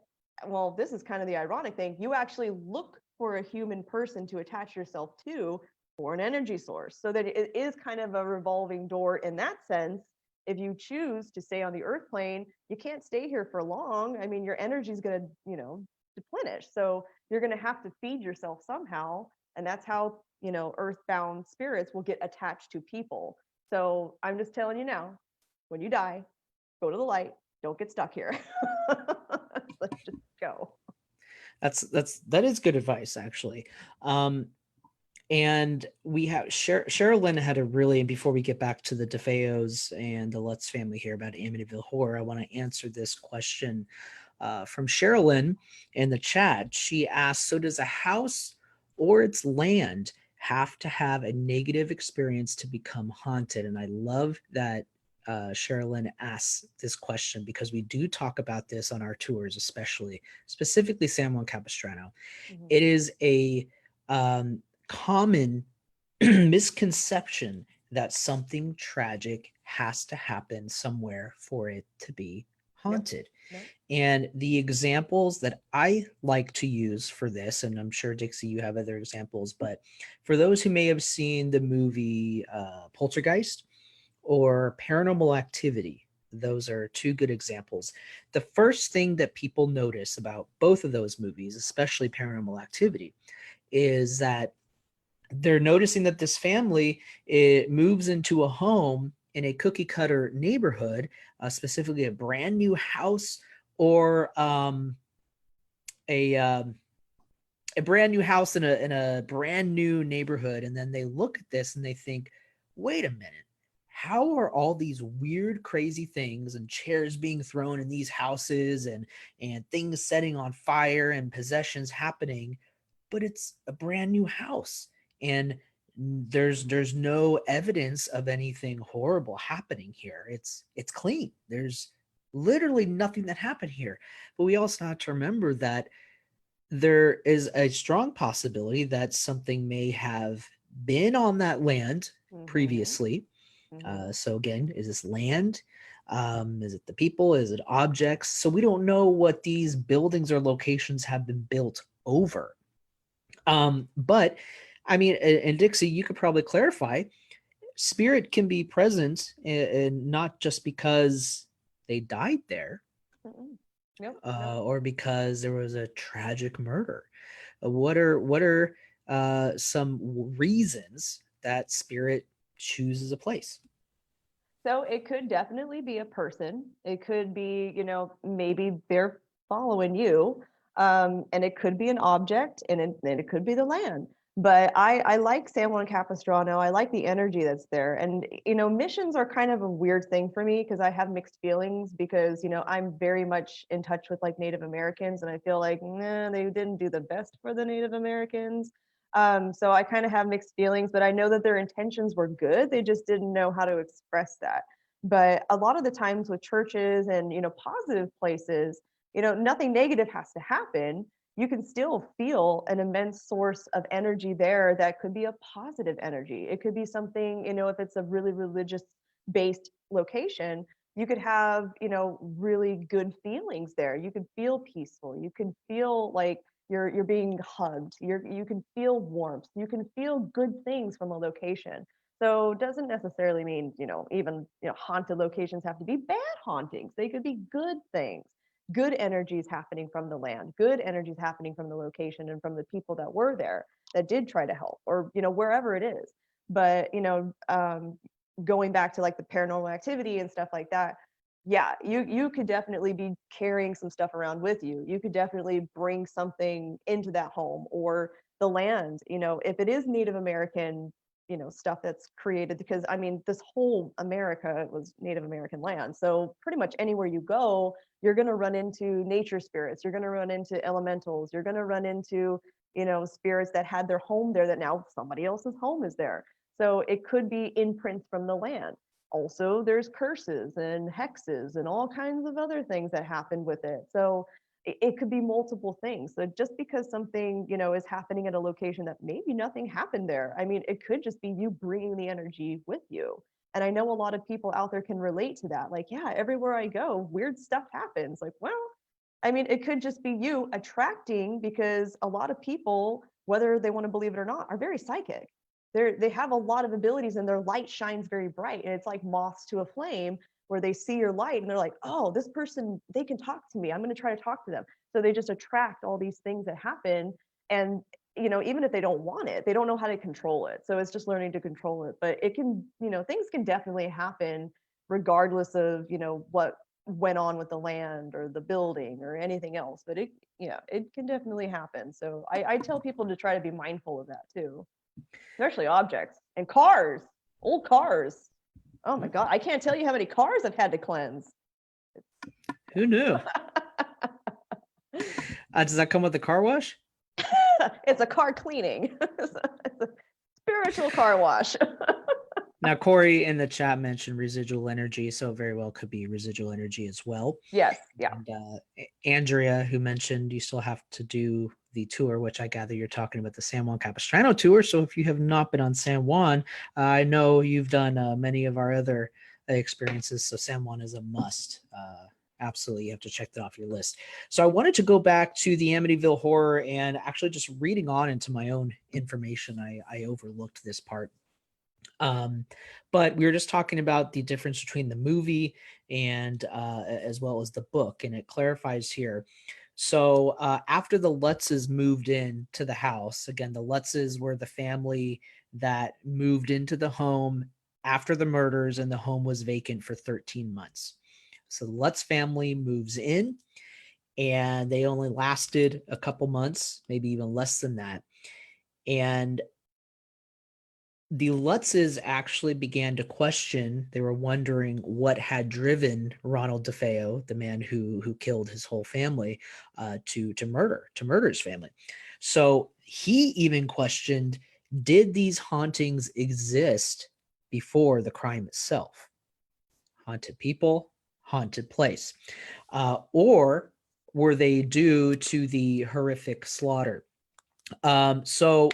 well, this is kind of the ironic thing. You actually look for a human person to attach yourself to, for an energy source. So that it is kind of a revolving door in that sense. If you choose to stay on the earth plane, you can't stay here for long. I mean, your energy is going to, deplenish. So you're going to have to feed yourself somehow. And that's how, earthbound spirits will get attached to people. So I'm just telling you now, when you die, go to the light. Don't get stuck here. Let's just go. That is good advice, actually. And we have Sherilyn had a really, and before we get back to the DeFeos and the Lutz family here about Amityville Horror, I want to answer this question from Sherilyn in the chat. She asked, so does a house or its land have to have a negative experience to become haunted? And I love that Sherilyn asks this question, because we do talk about this on our tours, specifically San Juan Capistrano. Mm-hmm. It is a common misconception that something tragic has to happen somewhere for it to be haunted. Yep. Yep. And the examples that I like to use for this, and I'm sure, Dixie, you have other examples, but for those who may have seen the movie Poltergeist or Paranormal Activity, those are two good examples. The first thing that people notice about both of those movies, especially Paranormal Activity, is that they're noticing that this family, it moves into a home in a cookie cutter neighborhood, specifically a brand new house, or a brand new house in a brand new neighborhood. And then they look at this and they think, wait a minute, how are all these weird, crazy things and chairs being thrown in these houses and things setting on fire and possessions happening, but it's a brand new house? And there's no evidence of anything horrible happening here. It's clean. There's literally nothing that happened here. But we also have to remember that there is a strong possibility that something may have been on that land Mhm. previously. Mhm. So again, is this land? Is it the people? Is it objects? So we don't know what these buildings or locations have been built over. But I mean, and Dixie, you could probably clarify. Spirit can be present, and not just because they died there, Mm-mm. Nope. No. or because there was a tragic murder. What are some reasons that spirit chooses a place? So it could definitely be a person. It could be, maybe they're following you. And it could be an object, and it could be the land. But I like San Juan Capistrano. I like the energy that's there. And, missions are kind of a weird thing for me because I have mixed feelings because, I'm very much in touch with like Native Americans, and I feel like, nah, they didn't do the best for the Native Americans. So I kind of have mixed feelings, but I know that their intentions were good. They just didn't know how to express that. But a lot of the times with churches and, positive places, nothing negative has to happen. You can still feel an immense source of energy there that could be a positive energy. It could be something, if it's a really religious based location, you could have, really good feelings there. You can feel peaceful. You can feel like you're being hugged. You can feel warmth. You can feel good things from a location. So it doesn't necessarily mean, even, haunted locations have to be bad hauntings. They could be good things, good energies happening from the land, good energies happening from the location and from the people that were there that did try to help, or, wherever it is. But, going back to like the paranormal activity and stuff like that, yeah, you could definitely be carrying some stuff around with you. You could definitely bring something into that home or the land, if it is Native American, stuff that's created, because I mean, this whole America was Native American land. So pretty much anywhere you go, you're going to run into nature spirits. You're going to run into elementals. You're going to run into, spirits that had their home there that now somebody else's home is there. So it could be imprints from the land. Also, there's curses and hexes and all kinds of other things that happen with it. So it could be multiple things. So just because something, is happening at a location that maybe nothing happened there, I mean, it could just be you bringing the energy with you. And I know a lot of people out there can relate to that. Like, yeah, everywhere I go, weird stuff happens. Like, well, I mean, it could just be you attracting, because a lot of people, whether they want to believe it or not, are very psychic. They have a lot of abilities and their light shines very bright. And it's like moths to a flame, where they see your light and they're like, oh, this person, they can talk to me. I'm going to try to talk to them. So they just attract all these things that happen. And, even if they don't want it, they don't know how to control it. So it's just learning to control it. But it can, things can definitely happen regardless of, what went on with the land or the building or anything else. But it can definitely happen. So I tell people to try to be mindful of that too, especially objects and cars, old cars. Oh my God, I can't tell you how many cars I've had to cleanse. Who knew? Does that come with the car wash? It's a car cleaning. It's a spiritual car wash. Now, Corey in the chat mentioned residual energy, so it very well could be residual energy as well. Yes, yeah. And Andrea, who mentioned you still have to do the tour, which I gather you're talking about the San Juan Capistrano tour. So if you have not been on San Juan, I know you've done many of our other experiences. So San Juan is a must. Absolutely, you have to check that off your list. So I wanted to go back to the Amityville Horror, and actually just reading on into my own information, I overlooked this part. But we were just talking about the difference between the movie and as well as the book, and it clarifies here. So after the Lutzes moved in to the house, again, the Lutzes were the family that moved into the home after the murders, and the home was vacant for 13 months. So the Lutz family moves in, and they only lasted a couple months, maybe even less than that. And the Lutzes actually began to question. They were wondering what had driven Ronald DeFeo, the man who killed his whole family, to murder his family. So he even questioned Did these hauntings exist before the crime itself? Haunted people, haunted place. Or were they due to the horrific slaughter? So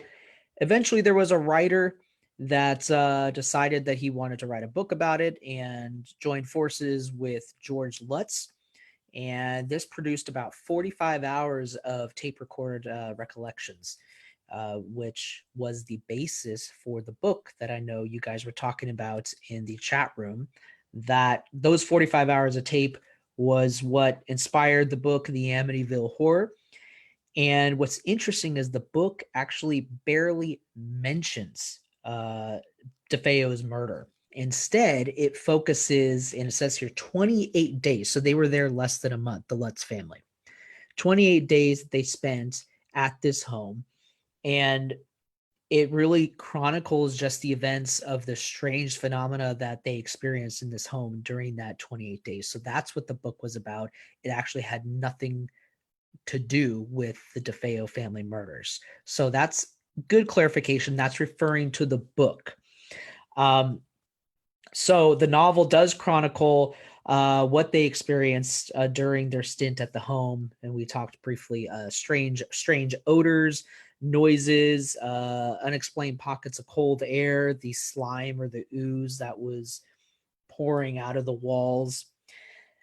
eventually there was a writer that decided that he wanted to write a book about it and joined forces with George Lutz. And this produced about 45 hours of tape recorded recollections, which was the basis for the book that I know you guys were talking about in the chat room. That those 45 hours of tape was what inspired the book, The Amityville Horror. And what's interesting is the book actually barely mentions DeFeo's murder. Instead, it focuses, and it says here 28 days. So they were there less than a month, the Lutz family. 28 days they spent at this home. And it really chronicles just the events of the strange phenomena that they experienced in this home during that 28 days. So that's what the book was about. It actually had nothing to do with the DeFeo family murders. So that's good clarification. That's referring to the book. So the novel does chronicle what they experienced during their stint at the home. And we talked briefly, strange odors, noises, unexplained pockets of cold air, the slime or the ooze that was pouring out of the walls.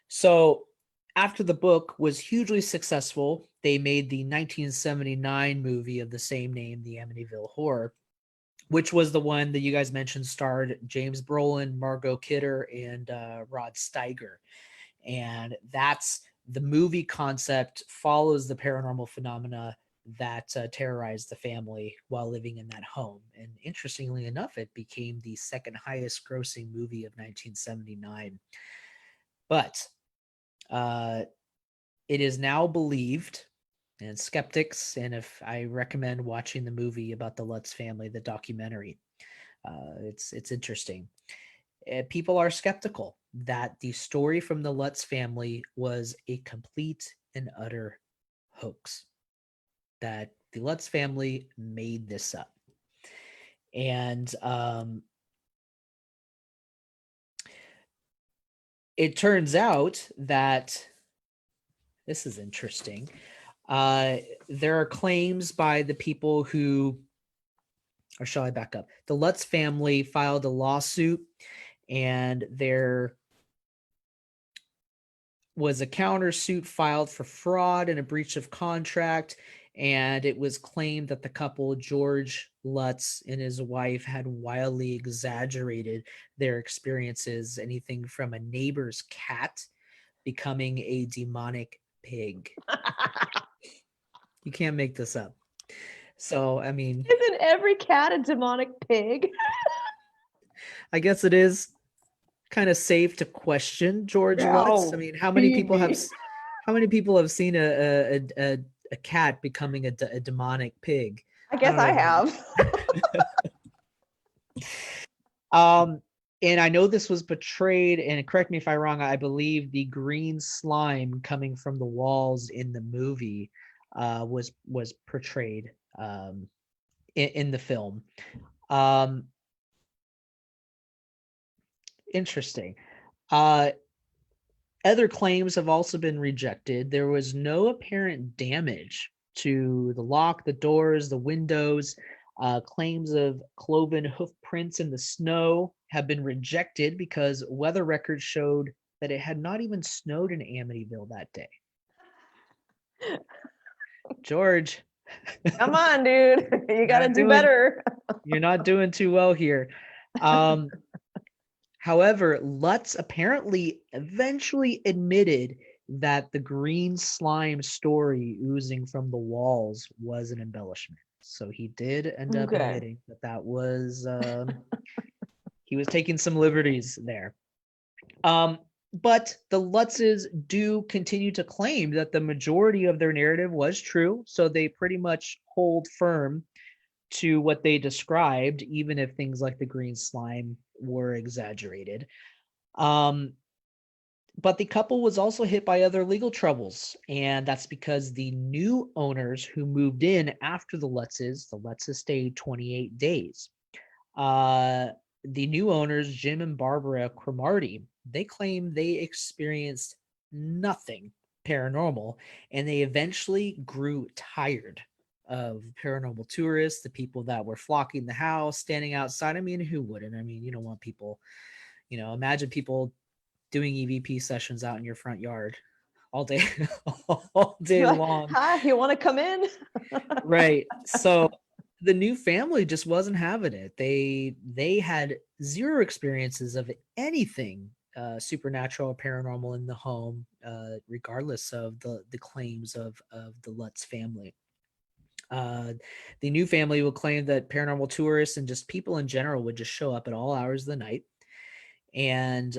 So after the book was hugely successful, they made the 1979 movie of the same name, The Amityville Horror, which was the one that you guys mentioned starred James Brolin, Margot Kidder, and Rod Steiger. And that's the movie concept follows the paranormal phenomena that terrorized the family while living in that home. And interestingly enough, it became the second highest grossing movie of 1979. But it is now believed, and skeptics, and if I recommend watching the movie about the Lutz family, the documentary, it's interesting. People are skeptical that the story from the Lutz family was a complete and utter hoax, that the Lutz family made this up. And it turns out that this is interesting. There are claims by the people who, or shall I back up? The Lutz family filed a lawsuit, and there was a countersuit filed for fraud and a breach of contract. And it was claimed that the couple, George Lutz and his wife, had wildly exaggerated their experiences, anything from a neighbor's cat becoming a demonic pig. You can't make this up. So, I mean, isn't every cat a demonic pig? I guess it is kind of safe to question George Lutz. I mean, how many people have seen a cat becoming a demonic pig? I guess I have. And I know this was portrayed, and correct me if I'm wrong, I believe the green slime coming from the walls in the movie was portrayed in the film. Interesting. Other claims have also been rejected. There was no apparent damage to the lock, the doors, the windows. Claims of cloven hoof prints in the snow have been rejected because weather records showed that it had not even snowed in Amityville that day. George, come on, dude. You got to do better. You're not doing too well here. However, Lutz apparently eventually admitted that the green slime story oozing from the walls was an embellishment. So he did end up admitting that was he was taking some liberties there. But the Lutzes do continue to claim that the majority of their narrative was true. So they pretty much hold firm to what they described, even if things like the green slime were exaggerated. But the couple was also hit by other legal troubles, and that's because the new owners who moved in after the Lutzes stayed 28 days. Uh, the new owners, Jim and Barbara Cromartie, they claim they experienced nothing paranormal, and they eventually grew tired of paranormal tourists, the people that were flocking the house, standing outside. I mean, who wouldn't? I mean, you don't want people, imagine people doing EVP sessions out in your front yard all day, all day long. Hi, you want to come in? Right. So the new family just wasn't having it. They had zero experiences of anything supernatural or paranormal in the home, regardless of the claims of the Lutz family. Uh, the new family would claim that paranormal tourists and just people in general would just show up at all hours of the night, and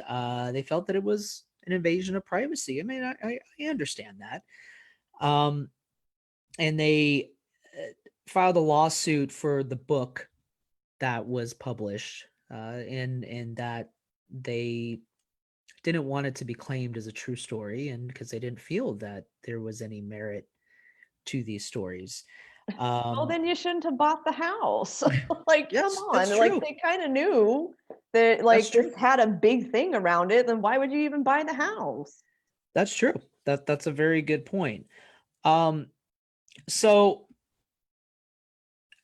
they felt that it was an invasion of privacy. I mean, I understand that. And they filed a lawsuit for the book that was published, and that they didn't want it to be claimed as a true story, and because they didn't feel that there was any merit to these stories. Well, then you shouldn't have bought the house. Like, come Yes, on. that's Like, true. they kind of knew that, That's like, true. this had a big thing around it. Then why would you even buy the house? That's true. That's a very good point. Um, so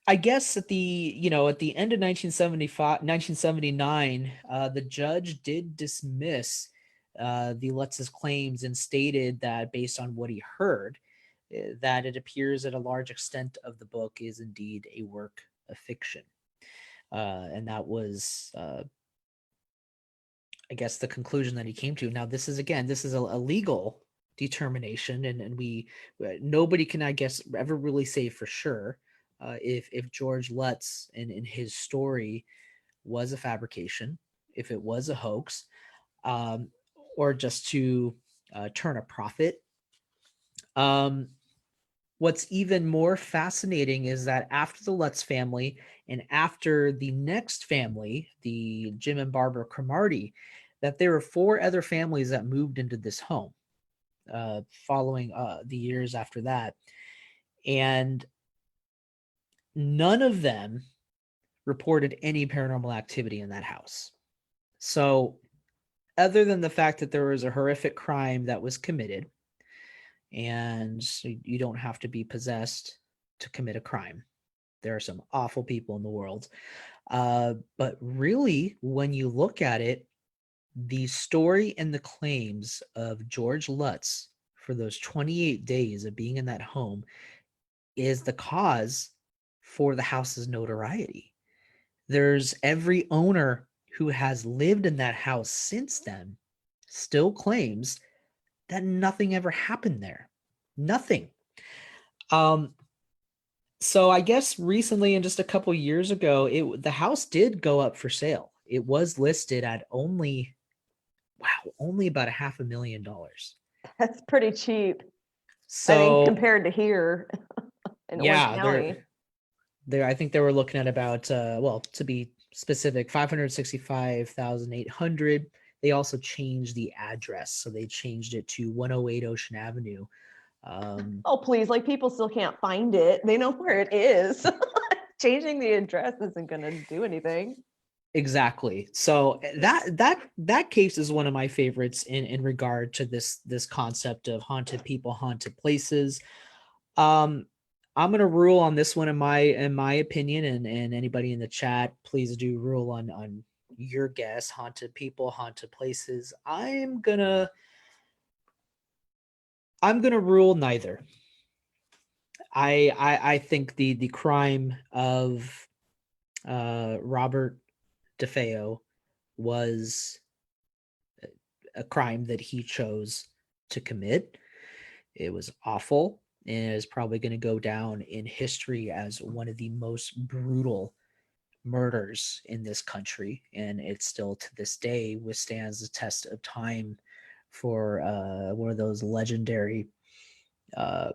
I guess at the end of 1979, the judge did dismiss the Lutz's claims and stated that based on what he heard, that it appears that a large extent of the book is indeed a work of fiction. And that was, I guess, the conclusion that he came to. Now, this is a legal determination, and nobody can, I guess, ever really say for sure if George Lutz in his story was a fabrication, if it was a hoax, um, or just to turn a profit. Um, what's even more fascinating is that after the Lutz family and after the next family, the Jim and Barbara Cromartie, that there were four other families that moved into this home following the years after that. And none of them reported any paranormal activity in that house. So, other than the fact that there was a horrific crime that was committed, and you don't have to be possessed to commit a crime. There are some awful people in the world. But really, when you look at it, the story and the claims of George Lutz for those 28 days of being in that home is the cause for the house's notoriety. There's every owner who has lived in that house since then still claims that nothing ever happened there. Nothing. Um, so I guess recently, and just a couple years ago, the house did go up for sale. It was listed at only about $500,000. That's pretty cheap. I mean, So compared to here in Orange yeah, County. I think they were looking at about to be specific, 565,800. They also changed the address, so they changed it to 108 Ocean Avenue. Oh, please. Like, people still can't find it. They know where it is. Changing the address isn't going to do anything. Exactly. So that case is one of my favorites in regard to this concept of haunted people, haunted places. I'm gonna rule on this one in my opinion, and anybody in the chat, please do rule on your guess. Haunted people, haunted places. I'm gonna rule neither. I think the crime of Robert DeFeo was a crime that he chose to commit. It was awful, and is probably going to go down in history as one of the most brutal murders in this country, and it still to this day withstands the test of time for one of those legendary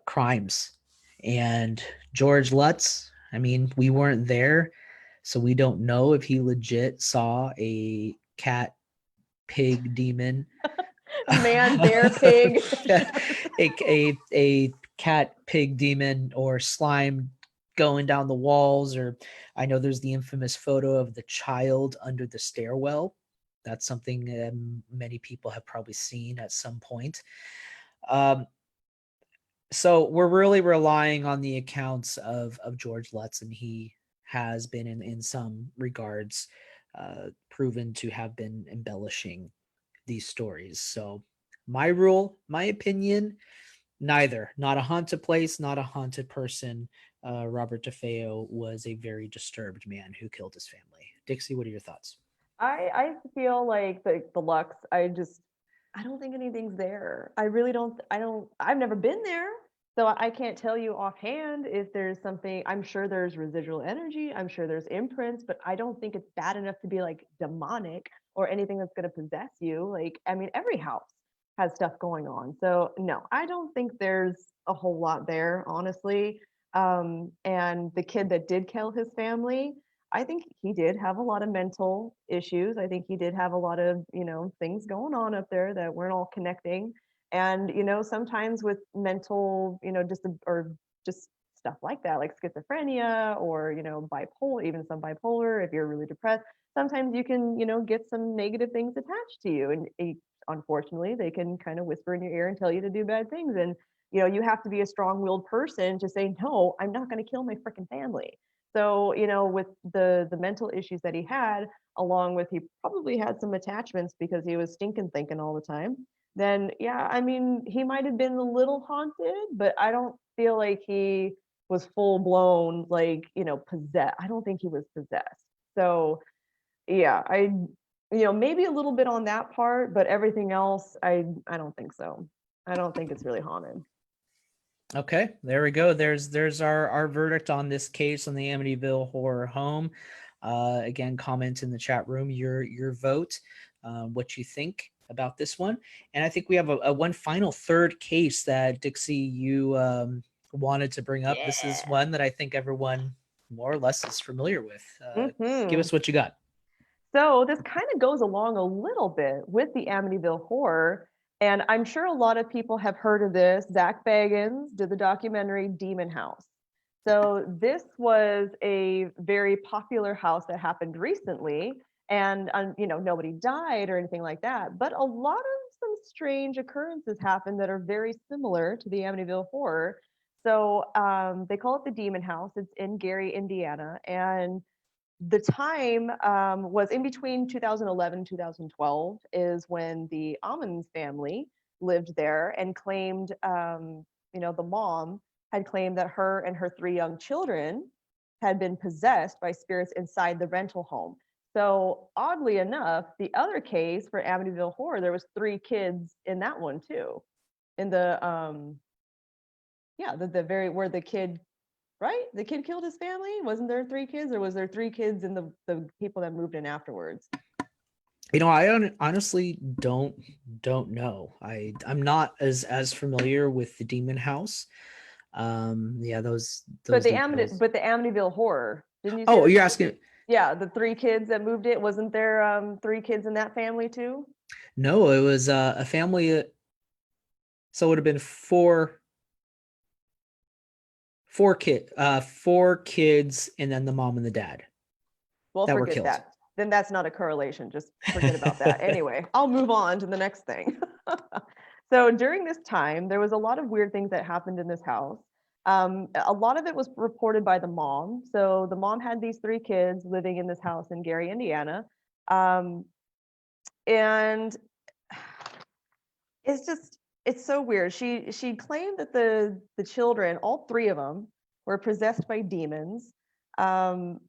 crimes. And George Lutz, I mean, we weren't there, so we don't know if he legit saw a cat pig demon Man, bear, pig. a cat, pig, demon, or slime going down the walls. Or I know there's the infamous photo of the child under the stairwell. That's something many people have probably seen at some point. Um, so we're really relying on the accounts of George Lutz, and he has been in some regards proven to have been embellishing these stories. So my rule, my opinion, neither. Not a haunted place, not a haunted person. Robert DeFeo was a very disturbed man who killed his family. Dixie, what are your thoughts? I feel like the Lux, I don't think anything's there. I really don't. I've never been there. So I can't tell you offhand if there's something. I'm sure there's residual energy. I'm sure there's imprints, but I don't think it's bad enough to be like demonic or anything that's going to possess you. Like, I mean, every house has stuff going on. So no, I don't think there's a whole lot there, honestly. And the kid that did kill his family, I think he did have a lot of mental issues. I think he did have a lot of, things going on up there that weren't all connecting. And, sometimes with mental, or just stuff like that, like schizophrenia or, bipolar, even some bipolar, if you're really depressed, sometimes you can, get some negative things attached to you. And unfortunately, they can kind of whisper in your ear and tell you to do bad things. And, you have to be a strong-willed person to say, no, I'm not going to kill my freaking family. So, with the mental issues that he had, along with he probably had some attachments because he was stinking thinking all the time, then yeah, I mean, he might have been a little haunted, but I don't feel like he was full blown, like, possessed. I don't think he was possessed. So yeah, maybe a little bit on that part, but everything else, I don't think so. I don't think it's really haunted. Okay, there we go. There's our verdict on this case on the Amityville Horror Home. Again, comment in the chat room your vote, what you think about this one. And I think we have a one final third case that Dixie you wanted to bring up. Yeah. This is one that I think everyone more or less is familiar with. Give Mhm. us what you got. So this kind of goes along a little bit with the Amityville Horror, and I'm sure a lot of people have heard of this. Zach Bagans did the documentary Demon House. So this was a very popular house that happened recently, and nobody died or anything like that, but a lot of some strange occurrences happened that are very similar to the Amityville Horror. So they call it the Demon House. It's in Gary, Indiana, and the time was in between 2011 and 2012 is when the Ammons family lived there and claimed, the mom had claimed that her and her three young children had been possessed by spirits inside the rental home. So oddly enough, the other case for Amityville Horror, there was three kids in that one too. In the yeah, the very where the kid, right? The kid killed his family. Wasn't there three kids, or was there three kids and the people that moved in afterwards? I honestly don't know. I'm not as familiar with the Demon House. Yeah, those details. But the Amityville Horror, didn't you say Oh, that you're there was asking. yeah, the three kids that moved it? Wasn't there three kids in that family too? No, it was a family. So it would have been four kids, and then the mom and the dad Well, that were forget killed. that. Then that's not a correlation. Just forget about that. Anyway, I'll move on to the next thing. So during this time, there was a lot of weird things that happened in this house. A lot of it was reported by the mom. So the mom had these three kids living in this house in Gary, Indiana. Um, and it's just it's so weird. She claimed that the children, all three of them, were possessed by demons. Um,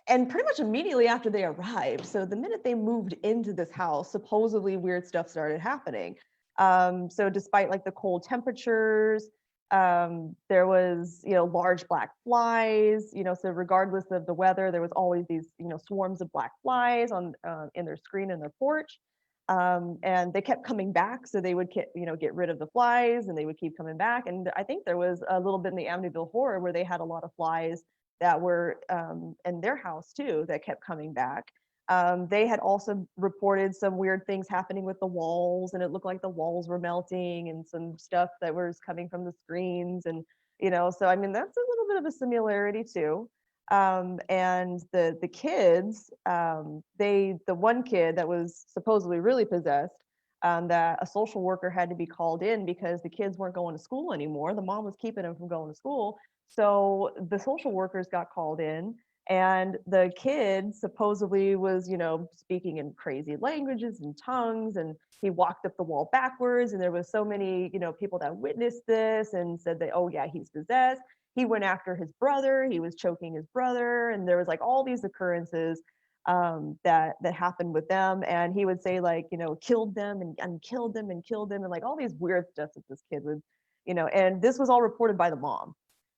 and pretty much immediately after they arrived, so the minute they moved into this house, supposedly weird stuff started happening. So despite like the cold temperatures, there was large black flies. So regardless of the weather, there was always these swarms of black flies on in their screen in their porch. And they kept coming back, so they would get rid of the flies, and they would keep coming back. And I think there was a little bit in the Amityville Horror where they had a lot of flies that were in their house too that kept coming back. They had also reported some weird things happening with the walls, and it looked like the walls were melting and some stuff that was coming from the screens. And, so I mean, that's a little bit of a similarity too. And the kids, the one kid that was supposedly really possessed, that a social worker had to be called in because the kids weren't going to school anymore. The mom was keeping them from going to school. So the social workers got called in, and the kid supposedly was, speaking in crazy languages and tongues, and he walked up the wall backwards. And there was so many, people that witnessed this and said that, oh yeah, he's possessed. He went after his brother. He was choking his brother, and there was like all these occurrences that happened with them. And he would say like, killed them and killed them and killed them, and like all these weird stuff that this kid would, and this was all reported by the mom.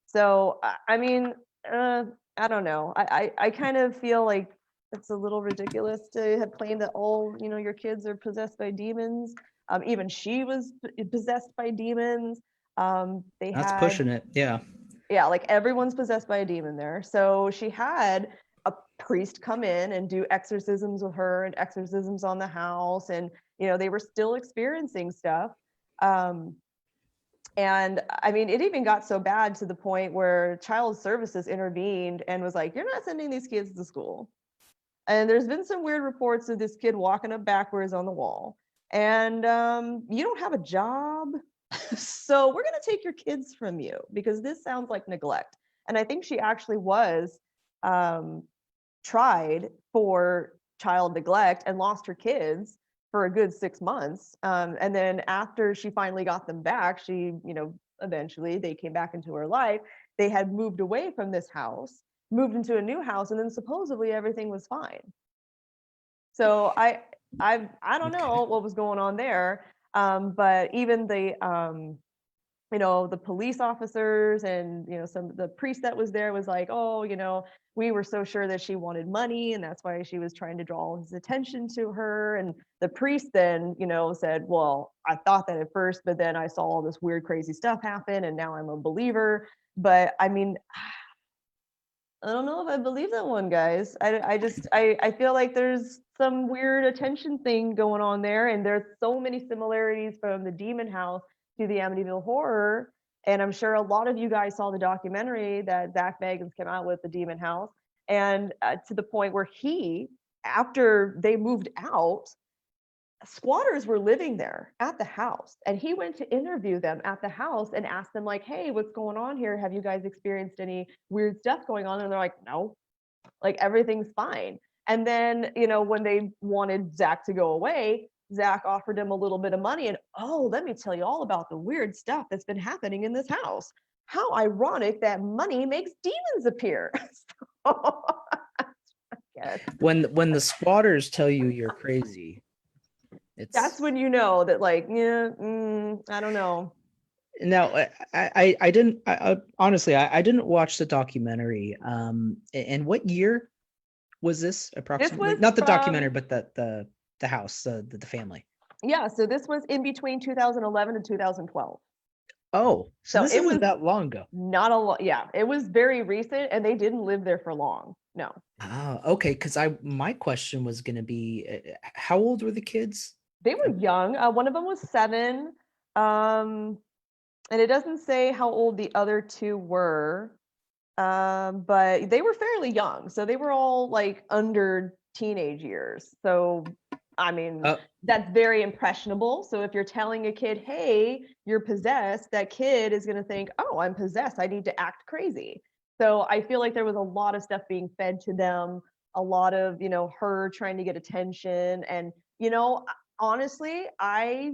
So I mean, I don't know. I kind of feel like it's a little ridiculous to have claimed that all, your kids are possessed by demons. Even she was possessed by demons. They That's had, pushing it. Yeah. yeah, like everyone's possessed by a demon there. So she had a priest come in and do exorcisms with her and exorcisms on the house, and they were still experiencing stuff. And I mean, it even got so bad to the point where child services intervened and was like, you're not sending these kids to school. And there's been some weird reports of this kid walking up backwards on the wall. And you don't have a job. So we're going to take your kids from you because this sounds like neglect. And I think she actually was tried for child neglect and lost her kids for a good 6 months. And then after she finally got them back, she, eventually they came back into her life. They had moved away from this house, moved into a new house, and then supposedly everything was fine. So I don't know what was going on there. But even the the police officers and some the priest that was there was like, oh, we were so sure that she wanted money, and that's why she was trying to draw all his attention to her. And the priest then said, well, I thought that at first, but then I saw all this weird crazy stuff happen, and now I'm a believer. But I mean, I don't know if I believe that one, guys. I feel like there's some weird attention thing going on there, and there's so many similarities from the Demon House to the Amityville Horror. And I'm sure a lot of you guys saw the documentary that Zach Bagans came out with, The Demon House, and to the point where after they moved out, squatters were living there at the house, and he went to interview them at the house and asked them like, hey, what's going on here? Have you guys experienced any weird stuff going on? And they're like, no, like everything's fine. And then when they wanted Zach to go away, Zach offered him a little bit of money, and oh, let me tell you all about the weird stuff that's been happening in this house. How ironic that money makes demons appear. So, When the squatters tell you you're crazy, that's when you know that, like, yeah, I don't know. Now, I didn't honestly, I didn't watch the documentary. And what year was this approximately? Was not the documentary, but the house, the family. Yeah, so this was in between 2011 and 2012. Oh, so this wasn't that long ago. Not a lot. Yeah, it was very recent, and they didn't live there for long. No. Oh, okay. Because my question was going to be, how old were the kids? They were young. One of them was 7. And it doesn't say how old the other 2 were. But they were fairly young. So they were all like under teenage years. So I mean, that's very impressionable. So if you're telling a kid, hey, you're possessed, that kid is going to think, oh, I'm possessed, I need to act crazy. So I feel like there was a lot of stuff being fed to them, a lot of, her trying to get attention. And, honestly, I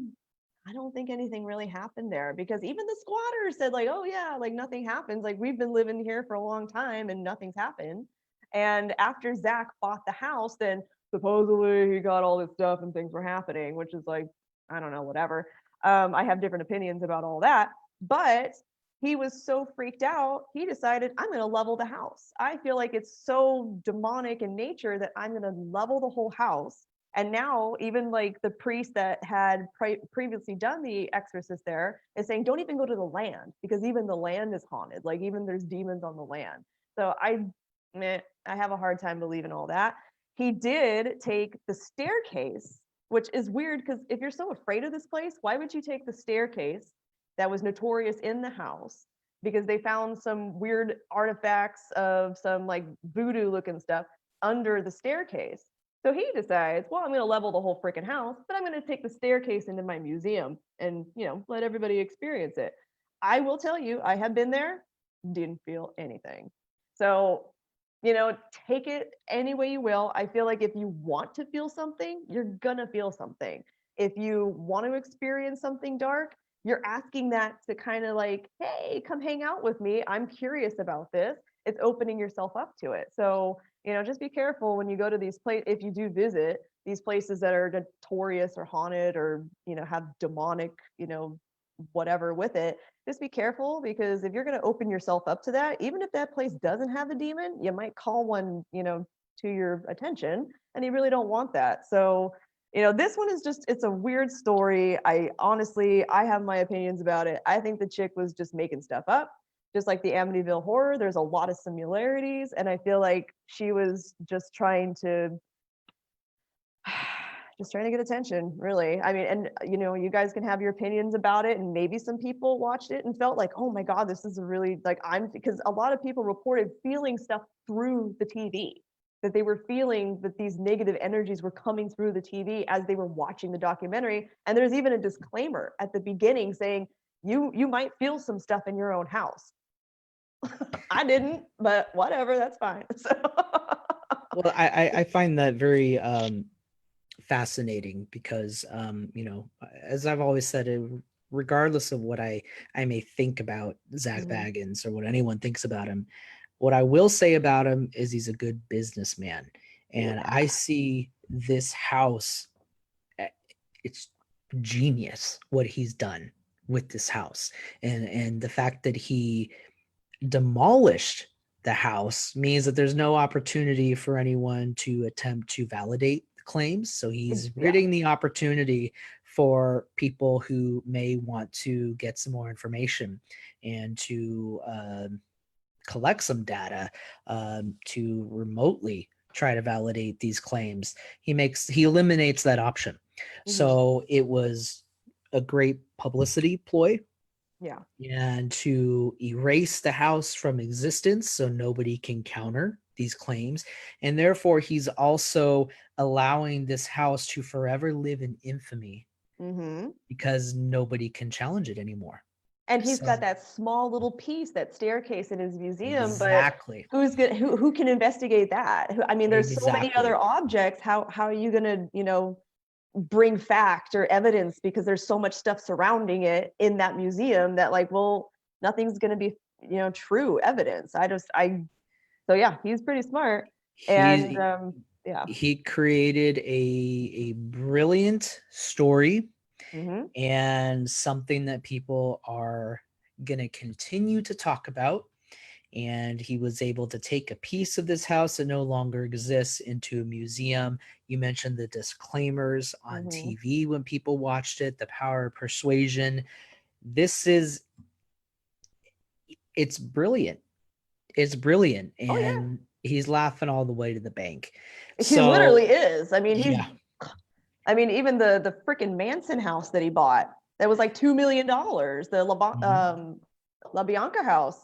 don't think anything really happened there, because even the squatters said like, oh yeah, like nothing happens. Like, we've been living here for a long time and nothing's happened. And after Zach bought the house, then supposedly he got all this stuff and things were happening, which is like, I don't know, whatever. I have different opinions about all that, but he was so freaked out, he decided, I'm going to level the house. I feel like it's so demonic in nature that I'm going to level the whole house. And now even like the priest that had previously done the exorcist there is saying, don't even go to the land, because even the land is haunted. Like, even there's demons on the land. So I have a hard time believing all that. he did take the staircase, which is weird because if you're so afraid of this place, why would you take the staircase that was notorious in the house? Because they found some weird artifacts of some like voodoo looking stuff under the staircase. So he decides, well, I'm going to level the whole freaking house, but I'm going to take the staircase into my museum and, let everybody experience it. I will tell you, I have been there, didn't feel anything. So, take it any way you will. I feel like if you want to feel something, you're going to feel something. If you want to experience something dark, you're asking that to kind of like, hey, come hang out with me. I'm curious about this. It's opening yourself up to it. So, just be careful when you go to these places. If you do visit these places that are notorious or haunted or, have demonic, whatever with it, just be careful, because if you're going to open yourself up to that, even if that place doesn't have a demon, you might call one, to your attention, and you really don't want that. So, this one is just, it's a weird story. I have my opinions about it. I think the chick was just making stuff up. Just like the Amityville Horror, there's a lot of similarities, and I feel like she was just trying to get attention, really. I mean, and you guys can have your opinions about it, and maybe some people watched it and felt like, oh my God, this is a really because a lot of people reported feeling stuff through the TV, that they were feeling that these negative energies were coming through the TV as they were watching the documentary. And there's even a disclaimer at the beginning saying, you might feel some stuff in your own house. I didn't, but whatever, that's fine. So. Well, I find that very fascinating because, as I've always said, regardless of what I may think about Zach Baggins or what anyone thinks about him, what I will say about him is he's a good businessman. And I see this house, it's genius what he's done with this house. And the fact that he demolished the house means that there's no opportunity for anyone to attempt to validate the claims. So he's ridding the opportunity for people who may want to get some more information and to collect some data to remotely try to validate these claims. He eliminates that option. So it was a great publicity ploy. Yeah. And to erase the house from existence so nobody can counter these claims. And therefore, he's also allowing this house to forever live in infamy because nobody can challenge it anymore. And he's got that small little piece, that staircase in his museum. Exactly. But who can investigate that? I mean, there's so many other objects. How are you going to, bring fact or evidence, because there's so much stuff surrounding it in that museum that nothing's going to be, true evidence. So yeah, he's pretty smart. He created a brilliant story and something that people are going to continue to talk about. And he was able to take a piece of this house that no longer exists into a museum. You mentioned the disclaimers on TV when people watched it, the power of persuasion. It's brilliant. It's brilliant. And he's laughing all the way to the bank. He literally is. I mean, even the freaking Manson house that he bought, that was like $2 million, the La Bianca house.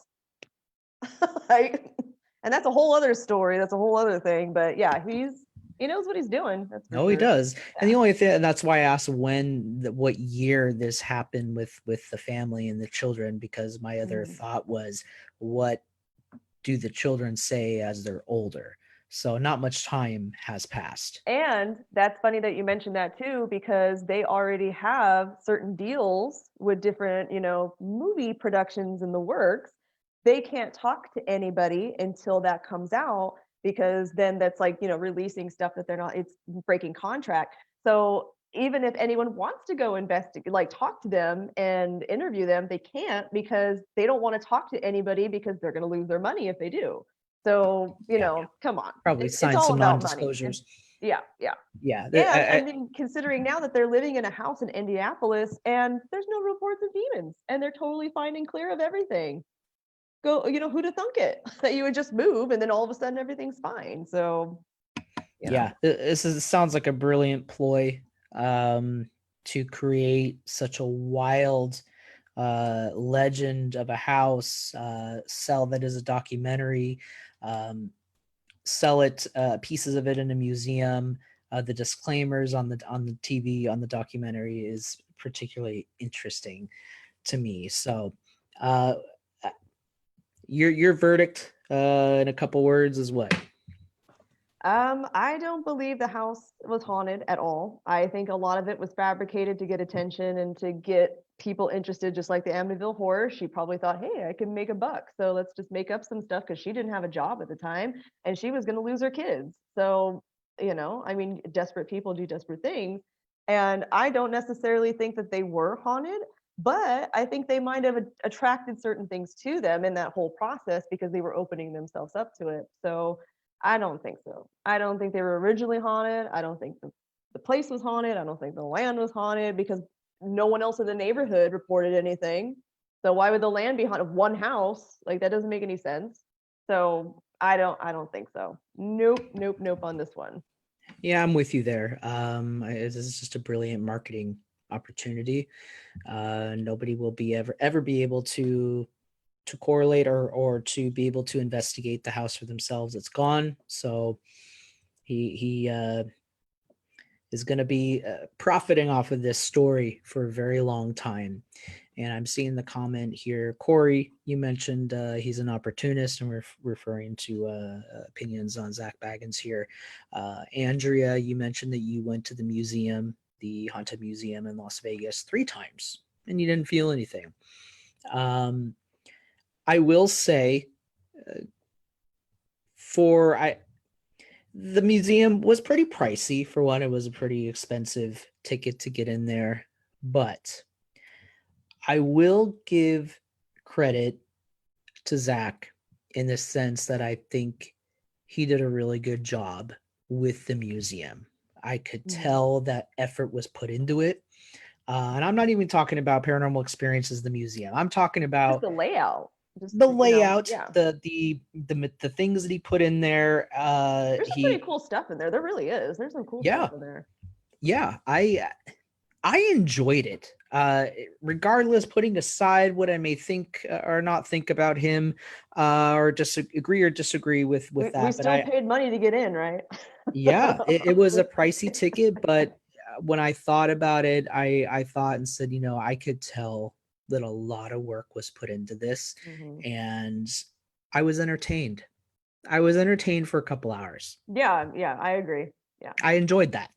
And that's a whole other story. That's a whole other thing. But yeah, he knows what he's doing. That's for sure. He does. Yeah. And the only thing, that's why I asked what year this happened with the family and the children, because my other thought was, what do the children say as they're older? So not much time has passed. And that's funny that you mentioned that too, because they already have certain deals with different, movie productions in the works. They can't talk to anybody until that comes out, because then that's like, releasing stuff that it's breaking contract. So even if anyone wants to go investigate, talk to them and interview them, they can't, because they don't want to talk to anybody, because they're going to lose their money if they do. So, come on. Probably sign some non-disclosures. Yeah. I mean, considering now that they're living in a house in Indianapolis and there's no reports of demons, and they're totally fine and clear of everything. Who'd have thunk it that you would just move and then all of a sudden everything's fine. So you know. Sounds like a brilliant ploy to create such a wild legend of a house, sell that as a documentary, sell it pieces of it in a museum. The disclaimers on the TV on the documentary is particularly interesting to me. So, your verdict in a couple words is what? I don't believe the house was haunted at all. I think a lot of it was fabricated to get attention and to get people interested, just like the Amityville Horror. She probably thought, hey, I can make a buck. So let's just make up some stuff because she didn't have a job at the time and she was going to lose her kids. So, I mean, desperate people do desperate things. And I don't necessarily think that they were haunted, but I think they might have attracted certain things to them in that whole process because they were opening themselves up to it. So, I don't think so. I don't think they were originally haunted. I don't think the place was haunted. I don't think the land was haunted because no one else in the neighborhood reported anything. So why would the land be haunted? One house, like that doesn't make any sense. So I don't think so. Nope on this one. Yeah, I'm with you there. This is just a brilliant marketing opportunity. Nobody will ever be able to correlate or to be able to investigate the house for themselves. It's gone. So he is going to be profiting off of this story for a very long time. And I'm seeing the comment here. Corey, you mentioned he's an opportunist, and we're referring to opinions on Zach Baggins here. Andrea, you mentioned that you went to the museum, the Haunted Museum in Las Vegas 3 times, and you didn't feel anything. I will say, the museum was pretty pricey. For one, it was a pretty expensive ticket to get in there, but I will give credit to Zach in the sense that I think he did a really good job with the museum. I could tell that effort was put into it. And I'm not even talking about Paranormal Experiences, the museum. I'm talking about just the layout. Just the layout, the things that he put in there. There's some pretty cool stuff in there. There really is. There's some cool stuff in there. Yeah, I enjoyed it. Regardless, putting aside what I may think or not think about him, or agree or disagree with that. We still paid money to get in, right? Yeah, it was a pricey ticket, but when I thought about it, I thought and said, I could tell that a lot of work was put into this, and I was entertained. I was entertained for a couple hours. Yeah, I agree. Yeah, I enjoyed that.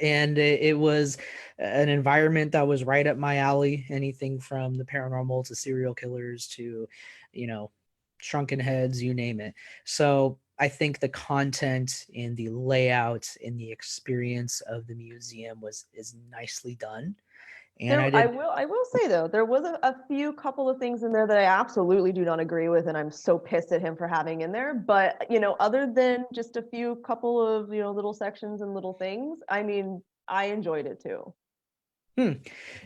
And it was an environment that was right up my alley. Anything from the paranormal to serial killers to, shrunken heads, you name it. So I think the content and the layout and the experience of the museum is nicely done. And I will say though, there was a few couple of things in there that I absolutely do not agree with, and I'm so pissed at him for having in there. But other than just a few couple of little sections and little things, I mean, I enjoyed it too.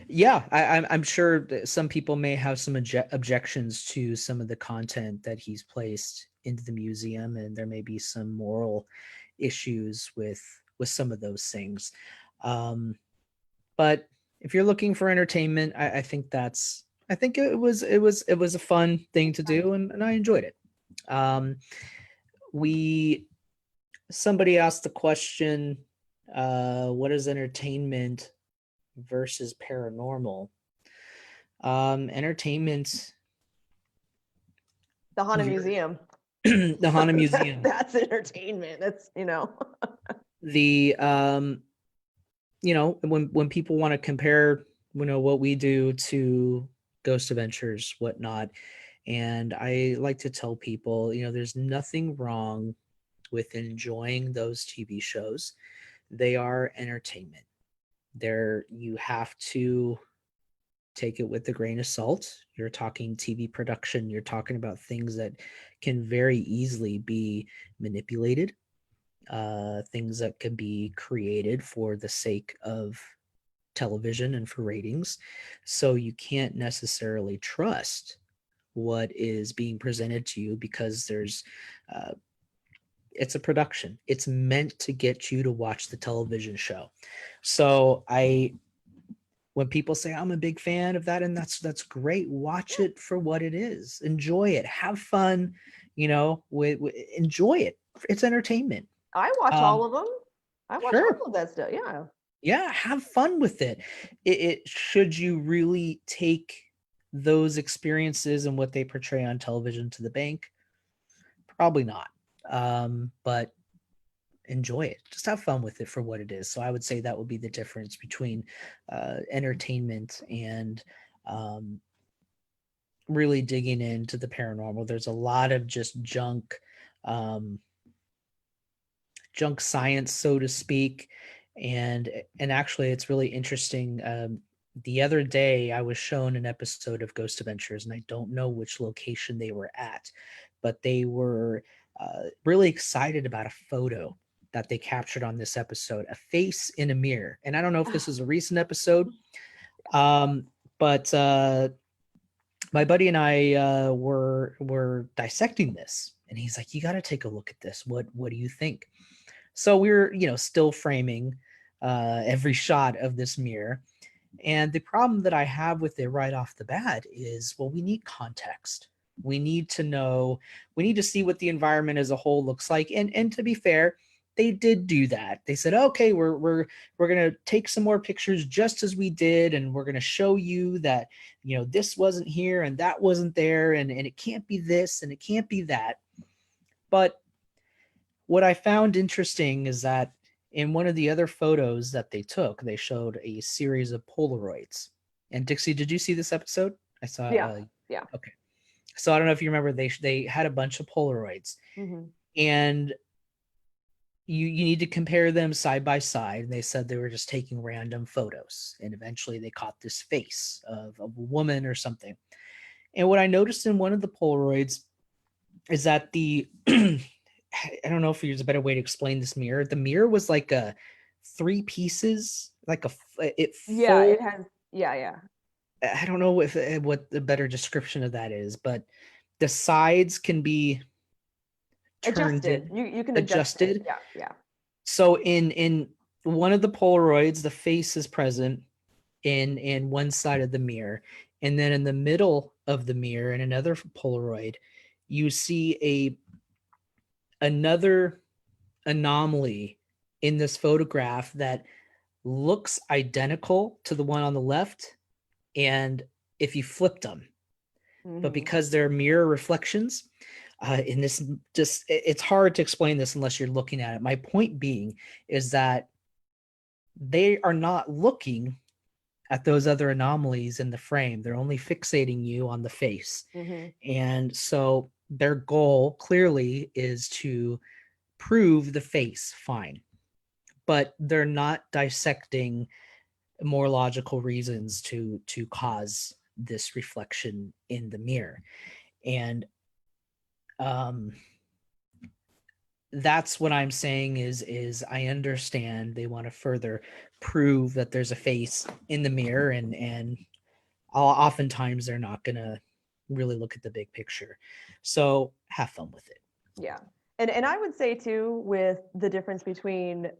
Yeah, I'm sure that some people may have some objections to some of the content that he's placed into the museum, and there may be some moral issues with some of those things. But if you're looking for entertainment, I think it was a fun thing to do, and I enjoyed it. Somebody asked the question, what is entertainment versus paranormal? Entertainment. The Haunted Museum. The Haunted Museum. That's entertainment. That's the when people want to compare what we do to Ghost Adventures, whatnot, and I like to tell people there's nothing wrong with enjoying those TV shows. They are entertainment. You have to take it with a grain of salt. You're talking TV production. You're talking about things that can very easily be manipulated, things that can be created for the sake of television and for ratings. So you can't necessarily trust what is being presented to you because there's It's a production. It's meant to get you to watch the television show. So when people say I'm a big fan of that, and that's great, watch it for what it is. Enjoy it. Have fun, enjoy it. It's entertainment. I watch all of them. I watch Sure. all of that stuff. Yeah. Yeah, have fun with it. Should you really take those experiences and what they portray on television to the bank? Probably not. But enjoy it. Just have fun with it for what it is. So I would say that would be the difference between entertainment and really digging into the paranormal. There's a lot of just junk science, so to speak. And actually, it's really interesting. The other day, I was shown an episode of Ghost Adventures, and I don't know which location they were at, but they were really excited about a photo that they captured on this episode, a face in a mirror. And I don't know if this is a recent episode, but my buddy and I were dissecting this, and he's like, "You got to take a look at this. What do you think?" So we're still framing every shot of this mirror. And the problem that I have with it right off the bat is, well, we need context. We need to know, we need to see what the environment as a whole looks like. And to be fair, they did do that. They said, okay, we're going to take some more pictures just as we did, and we're going to show you that, this wasn't here and that wasn't there, and it can't be this and it can't be that. But what I found interesting is that in one of the other photos that they took, they showed a series of Polaroids. And Dixie, did you see this episode? I saw. Yeah. Yeah. Okay. So I don't know if you remember, they had a bunch of Polaroids, and you need to compare them side by side. And they said they were just taking random photos, and eventually they caught this face of a woman or something. And what I noticed in one of the Polaroids is that I don't know if there's a better way to explain this mirror. The mirror was like a 3 pieces, like it has. Yeah. I don't know what the better description of that is, but the sides can be turned adjusted. You can adjust adjusted. it. Yeah. So in one of the Polaroids, the face is present in one side of the mirror, and then in the middle of the mirror, in another Polaroid, you see another anomaly in this photograph that looks identical to the one on the left, and if you flipped them, but because they're mirror reflections, in this, just it's hard to explain this unless you're looking at it. My point being is that they are not looking at those other anomalies in the frame. They're only fixating you on the face. And so their goal clearly is to prove the face, fine, but they're not dissecting more logical reasons to cause this reflection in the mirror. And that's what I'm saying is I understand they want to further prove that there's a face in the mirror, and oftentimes they're not going to really look at the big picture. So have fun with it. Yeah. And I would say too, with the difference between,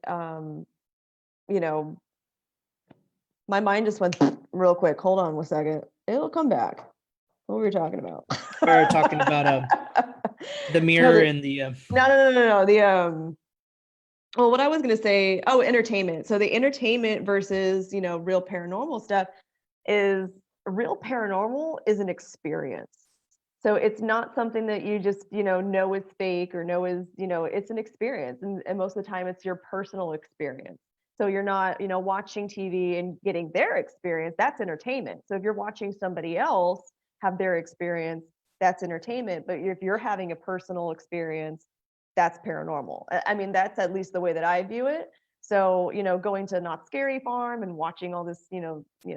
my mind just went real quick. Hold on one second. It'll come back. What were we talking about? We were talking about the mirror and the No. Well, what I was going to say, entertainment. So the entertainment versus, real paranormal stuff is, real paranormal is an experience. So it's not something that you just, know is fake or know is, it's an experience. And most of the time it's your personal experience. So you're not, watching TV and getting their experience. That's entertainment. So if you're watching somebody else have their experience, that's entertainment. But if you're having a personal experience, that's paranormal. I mean, that's at least the way that I view it. So, going to Not Scary Farm and watching all this,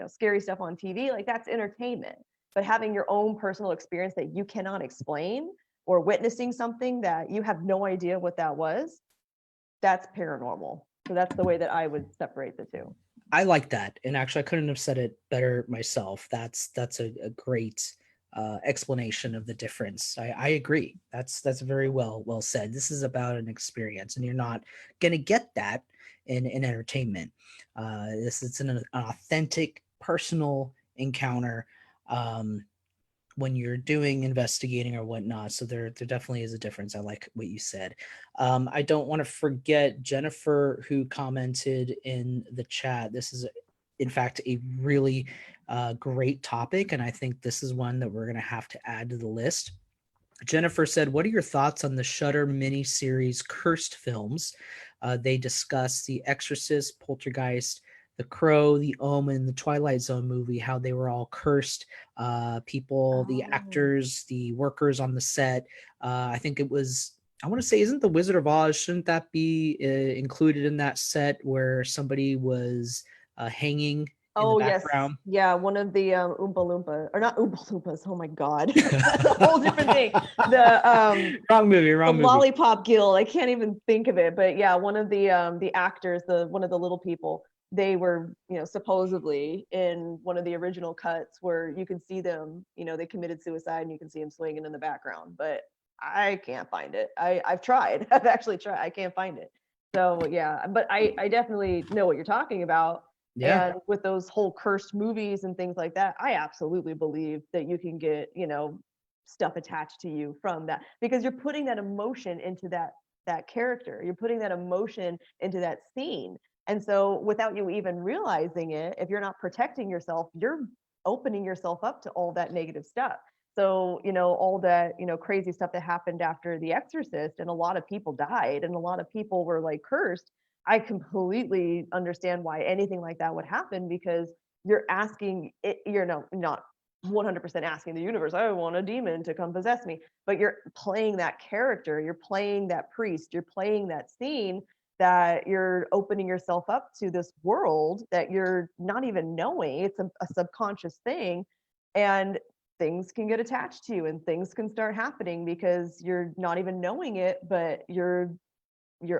scary stuff on TV, like that's entertainment. But having your own personal experience that you cannot explain, or witnessing something that you have no idea what that was, that's paranormal. So that's the way that I would separate the two. I like that. And actually, I couldn't have said it better myself. That's a great explanation of the difference. I agree. That's very well said. This is about an experience, and you're not going to get that in entertainment. This it's an authentic, personal encounter. When you're doing investigating or whatnot. So there definitely is a difference. I like what you said. I don't want to forget Jennifer, who commented in the chat. This is, in fact, a really great topic, and I think this is one that we're going to have to add to the list. Jennifer said, "What are your thoughts on the Shudder miniseries Cursed films? They discuss The Exorcist, Poltergeist, The Crow, The Omen, the Twilight Zone movie, how they were all cursed. People, the actors, the workers on the set. I think it was, I want to say, isn't The Wizard of Oz, shouldn't that be included in that set where somebody was hanging in the background?" Yes. Yeah, one of the Oompa Loompa, or not Oompa Loompas, oh my God. That's a whole different thing. The wrong movie. Lollipop Guild, I can't even think of it, but yeah, one of the actors, one of the little people, they were, supposedly in one of the original cuts where you can see them, they committed suicide and you can see them swinging in the background, but I can't find it. I've tried. I've actually tried. I can't find it. So yeah, but I definitely know what you're talking about. Yeah. And with those whole cursed movies and things like that, I absolutely believe that you can get, stuff attached to you from that, because you're putting that emotion into that character. You're putting that emotion into that scene. And so without you even realizing it, if you're not protecting yourself, you're opening yourself up to all that negative stuff. So, all that, crazy stuff that happened after The Exorcist, and a lot of people died and a lot of people were like cursed. I completely understand why anything like that would happen, because you're asking it, not 100% asking the universe, I want a demon to come possess me, but you're playing that character, you're playing that priest, you're playing that scene, that you're opening yourself up to this world that you're not even knowing. It's a subconscious thing, and things can get attached to you and things can start happening because you're not even knowing it, but you're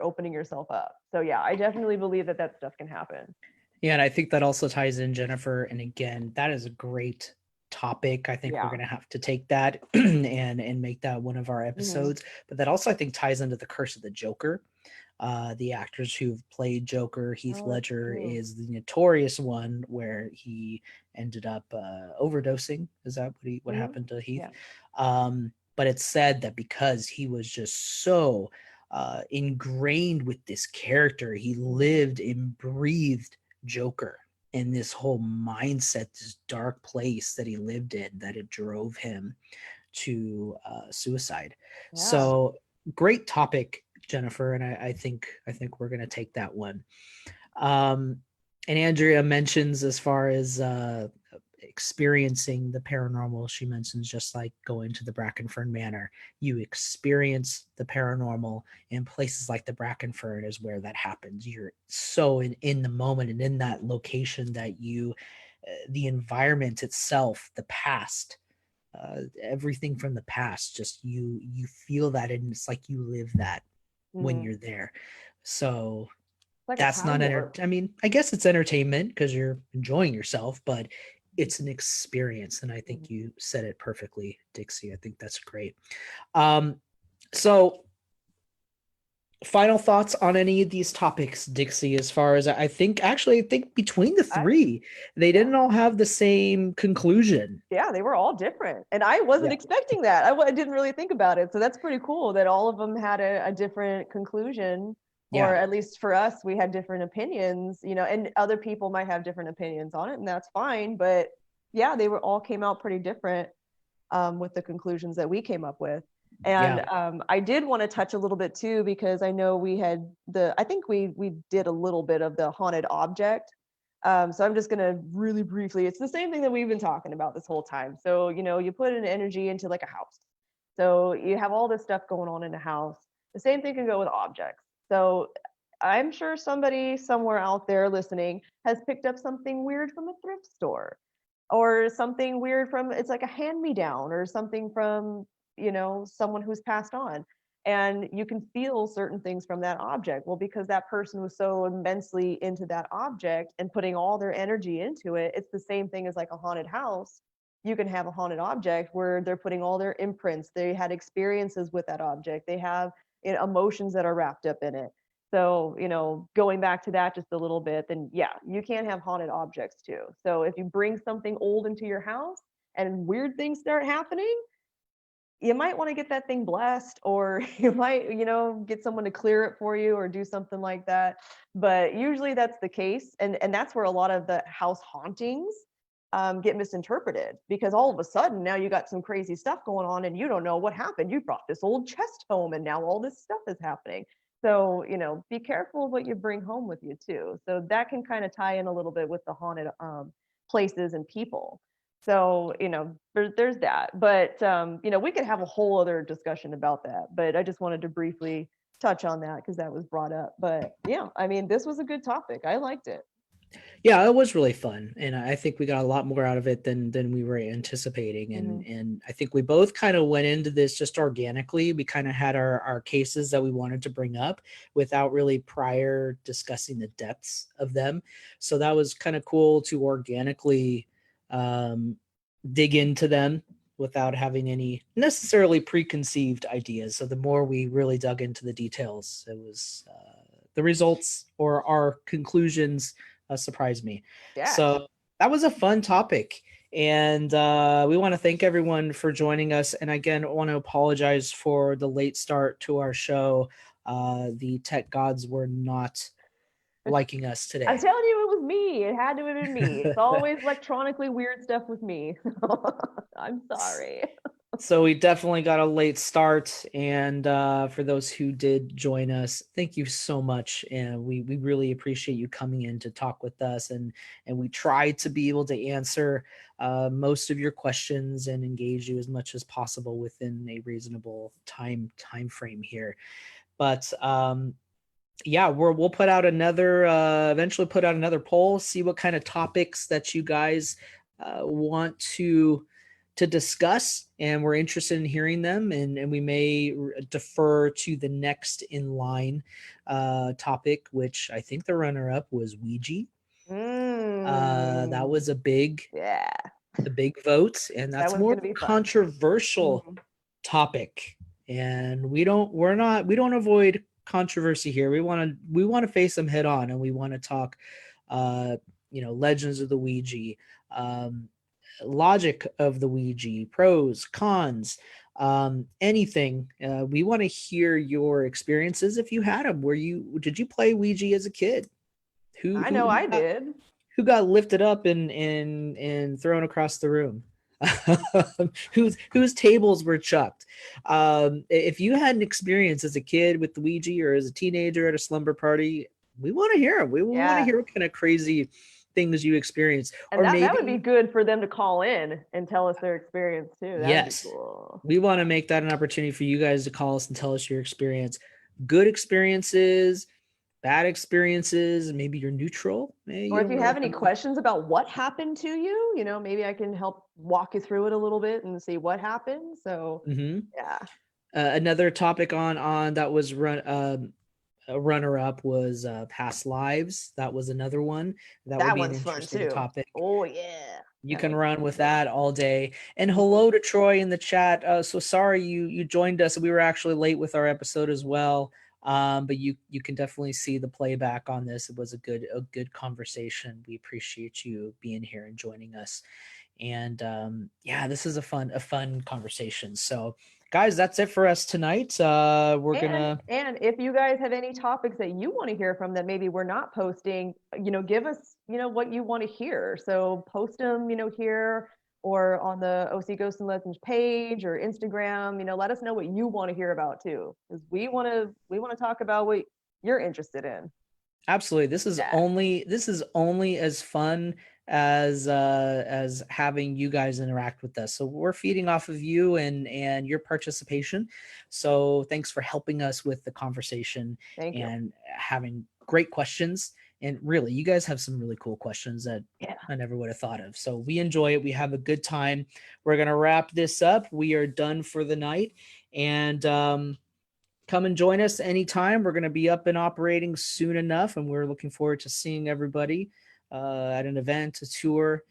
opening yourself up. So yeah, I definitely believe that stuff can happen. Yeah, and I think that also ties in, Jennifer. And again, that is a great topic. I think we're going to have to take that and make that one of our episodes. But that also, I think, ties into the Curse of the Joker. The actors who've played Joker, Heath Ledger is the notorious one where he ended up overdosing. Is that what happened to Heath? Yeah. But it's said that because he was just so ingrained with this character, he lived and breathed Joker, and this whole mindset, this dark place that he lived in, that it drove him to suicide. Yeah. So great topic, Jennifer, and I think we're going to take that one. And Andrea mentions, as far as experiencing the paranormal, she mentions, just like going to the Brackenford Manor, you experience the paranormal in places like the Brackenford is where that happens. You're so in the moment and in that location that you the environment itself, the past, everything from the past, just you feel that, and it's like you live that when you're there. So like that's not I mean, I guess it's entertainment because you're enjoying yourself, but it's an experience. And I think you said it perfectly, Dixie. I think that's great. So final thoughts on any of these topics, Dixie, as far as I think between the three, they didn't all have the same conclusion. Yeah, they were all different. And I wasn't expecting that. I didn't really think about it. So that's pretty cool that all of them had a different conclusion. Or at least for us, we had different opinions, and other people might have different opinions on it, and that's fine. But yeah, they all came out pretty different with the conclusions that we came up with. And I did want to touch a little bit too, because I know I think we did a little bit of the haunted object. So I'm just going to really briefly, it's the same thing that we've been talking about this whole time. So, you put an energy into like a house. So you have all this stuff going on in a house. The same thing can go with objects. So I'm sure somebody somewhere out there listening has picked up something weird from a thrift store, or something weird it's like a hand-me-down, or something from, someone who's passed on. And you can feel certain things from that object. Well, because that person was so immensely into that object and putting all their energy into it, it's the same thing as like a haunted house. you can have a haunted object where they're putting all their imprints, they had experiences with that object, they have emotions that are wrapped up in it. So, going back to that just a little bit, then yeah, you can have haunted objects too. So if you bring something old into your house and weird things start happening, you might want to get that thing blessed, or you might, get someone to clear it for you or do something like that. But usually that's the case. And that's where a lot of the house hauntings get misinterpreted, because all of a sudden now you got some crazy stuff going on and you don't know what happened. You brought this old chest home and now all this stuff is happening. So, be careful of what you bring home with you too. So that can kind of tie in a little bit with the haunted places and people. So, there's that. But, we could have a whole other discussion about that. But I just wanted to briefly touch on that because that was brought up. But yeah, I mean, this was a good topic. I liked it. Yeah, it was really fun, and I think we got a lot more out of it than we were anticipating. And I think we both kind of went into this just organically. We kind of had our cases that we wanted to bring up without really prior discussing the depths of them. So that was kind of cool to organically dig into them without having any necessarily preconceived ideas. So the more we really dug into the details, it was the results or our conclusions surprised me. Yeah. So that was a fun topic. And we want to thank everyone for joining us. And again, I want to apologize for the late start to our show. The tech gods were not liking us today. I'm telling you, it was me. It had to have been me. It's always electronically weird stuff with me. I'm sorry. So we definitely got a late start. And for those who did join us, thank you so much. And we really appreciate you coming in to talk with us. And we tried to be able to answer most of your questions and engage you as much as possible within a reasonable time frame here. But yeah, we'll put out another eventually put out another poll, see what kind of topics that you guys want to discuss, and we're interested in hearing them, and we may defer to the next in line topic, which I think the runner-up was Ouija. That was a big vote, and that's more of a controversial topic, and we don't avoid controversy here. We want to face them head on, and we want to talk legends of the Ouija, logic of the Ouija, pros, cons, anything. We want to hear your experiences if you had them. Did you play Ouija as a kid? I did. Who got lifted up and thrown across the room? whose tables were chucked? If you had an experience as a kid with the Ouija or as a teenager at a slumber party, we want to hear them. We want to hear what kind of crazy things you experienced. And that would be good for them to call in and tell us their experience too. That'd yes, be cool. We want to make that an opportunity for you guys to call us and tell us your experience. Good experiences, bad experiences, maybe you're neutral. Or if you have any questions about what happened to you, maybe I can help walk you through it a little bit and see what happened. So yeah. Another topic on that was a runner-up was past lives. That was another one. That would be an interesting topic. Oh yeah. You can run with that all day. And hello to Troy in the chat. So sorry you joined us. We were actually late with our episode as well. But you can definitely see the playback on this. It was a good conversation. We appreciate you being here and joining us. And this is a fun conversation. So guys, that's it for us tonight. And if you guys have any topics that you want to hear from that maybe we're not posting, give us, what you want to hear. So post them, here or on the OC Ghosts and Legends page or Instagram. Let us know what you want to hear about too, because we want to talk about what you're interested in. Absolutely. This is only as fun as having you guys interact with us. So we're feeding off of you and your participation. So thanks for helping us with the conversation and having great questions. And really, you guys have some really cool questions that I never would have thought of. So we enjoy it. We have a good time. We're going to wrap this up. We are done for the night. And come and join us anytime. We're going to be up and operating soon enough. And we're looking forward to seeing everybody at an event, a tour.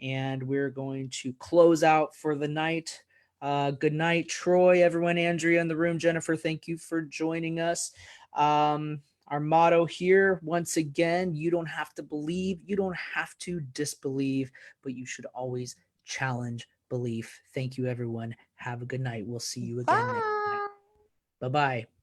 and we're going to close out for the night. Good night, Troy, everyone, Andrea in the room, Jennifer, thank you for joining us. Our motto here, once again, you don't have to believe, you don't have to disbelieve, but you should always challenge belief. Thank you, everyone. Have a good night. We'll see you again next night. Bye. Bye-bye.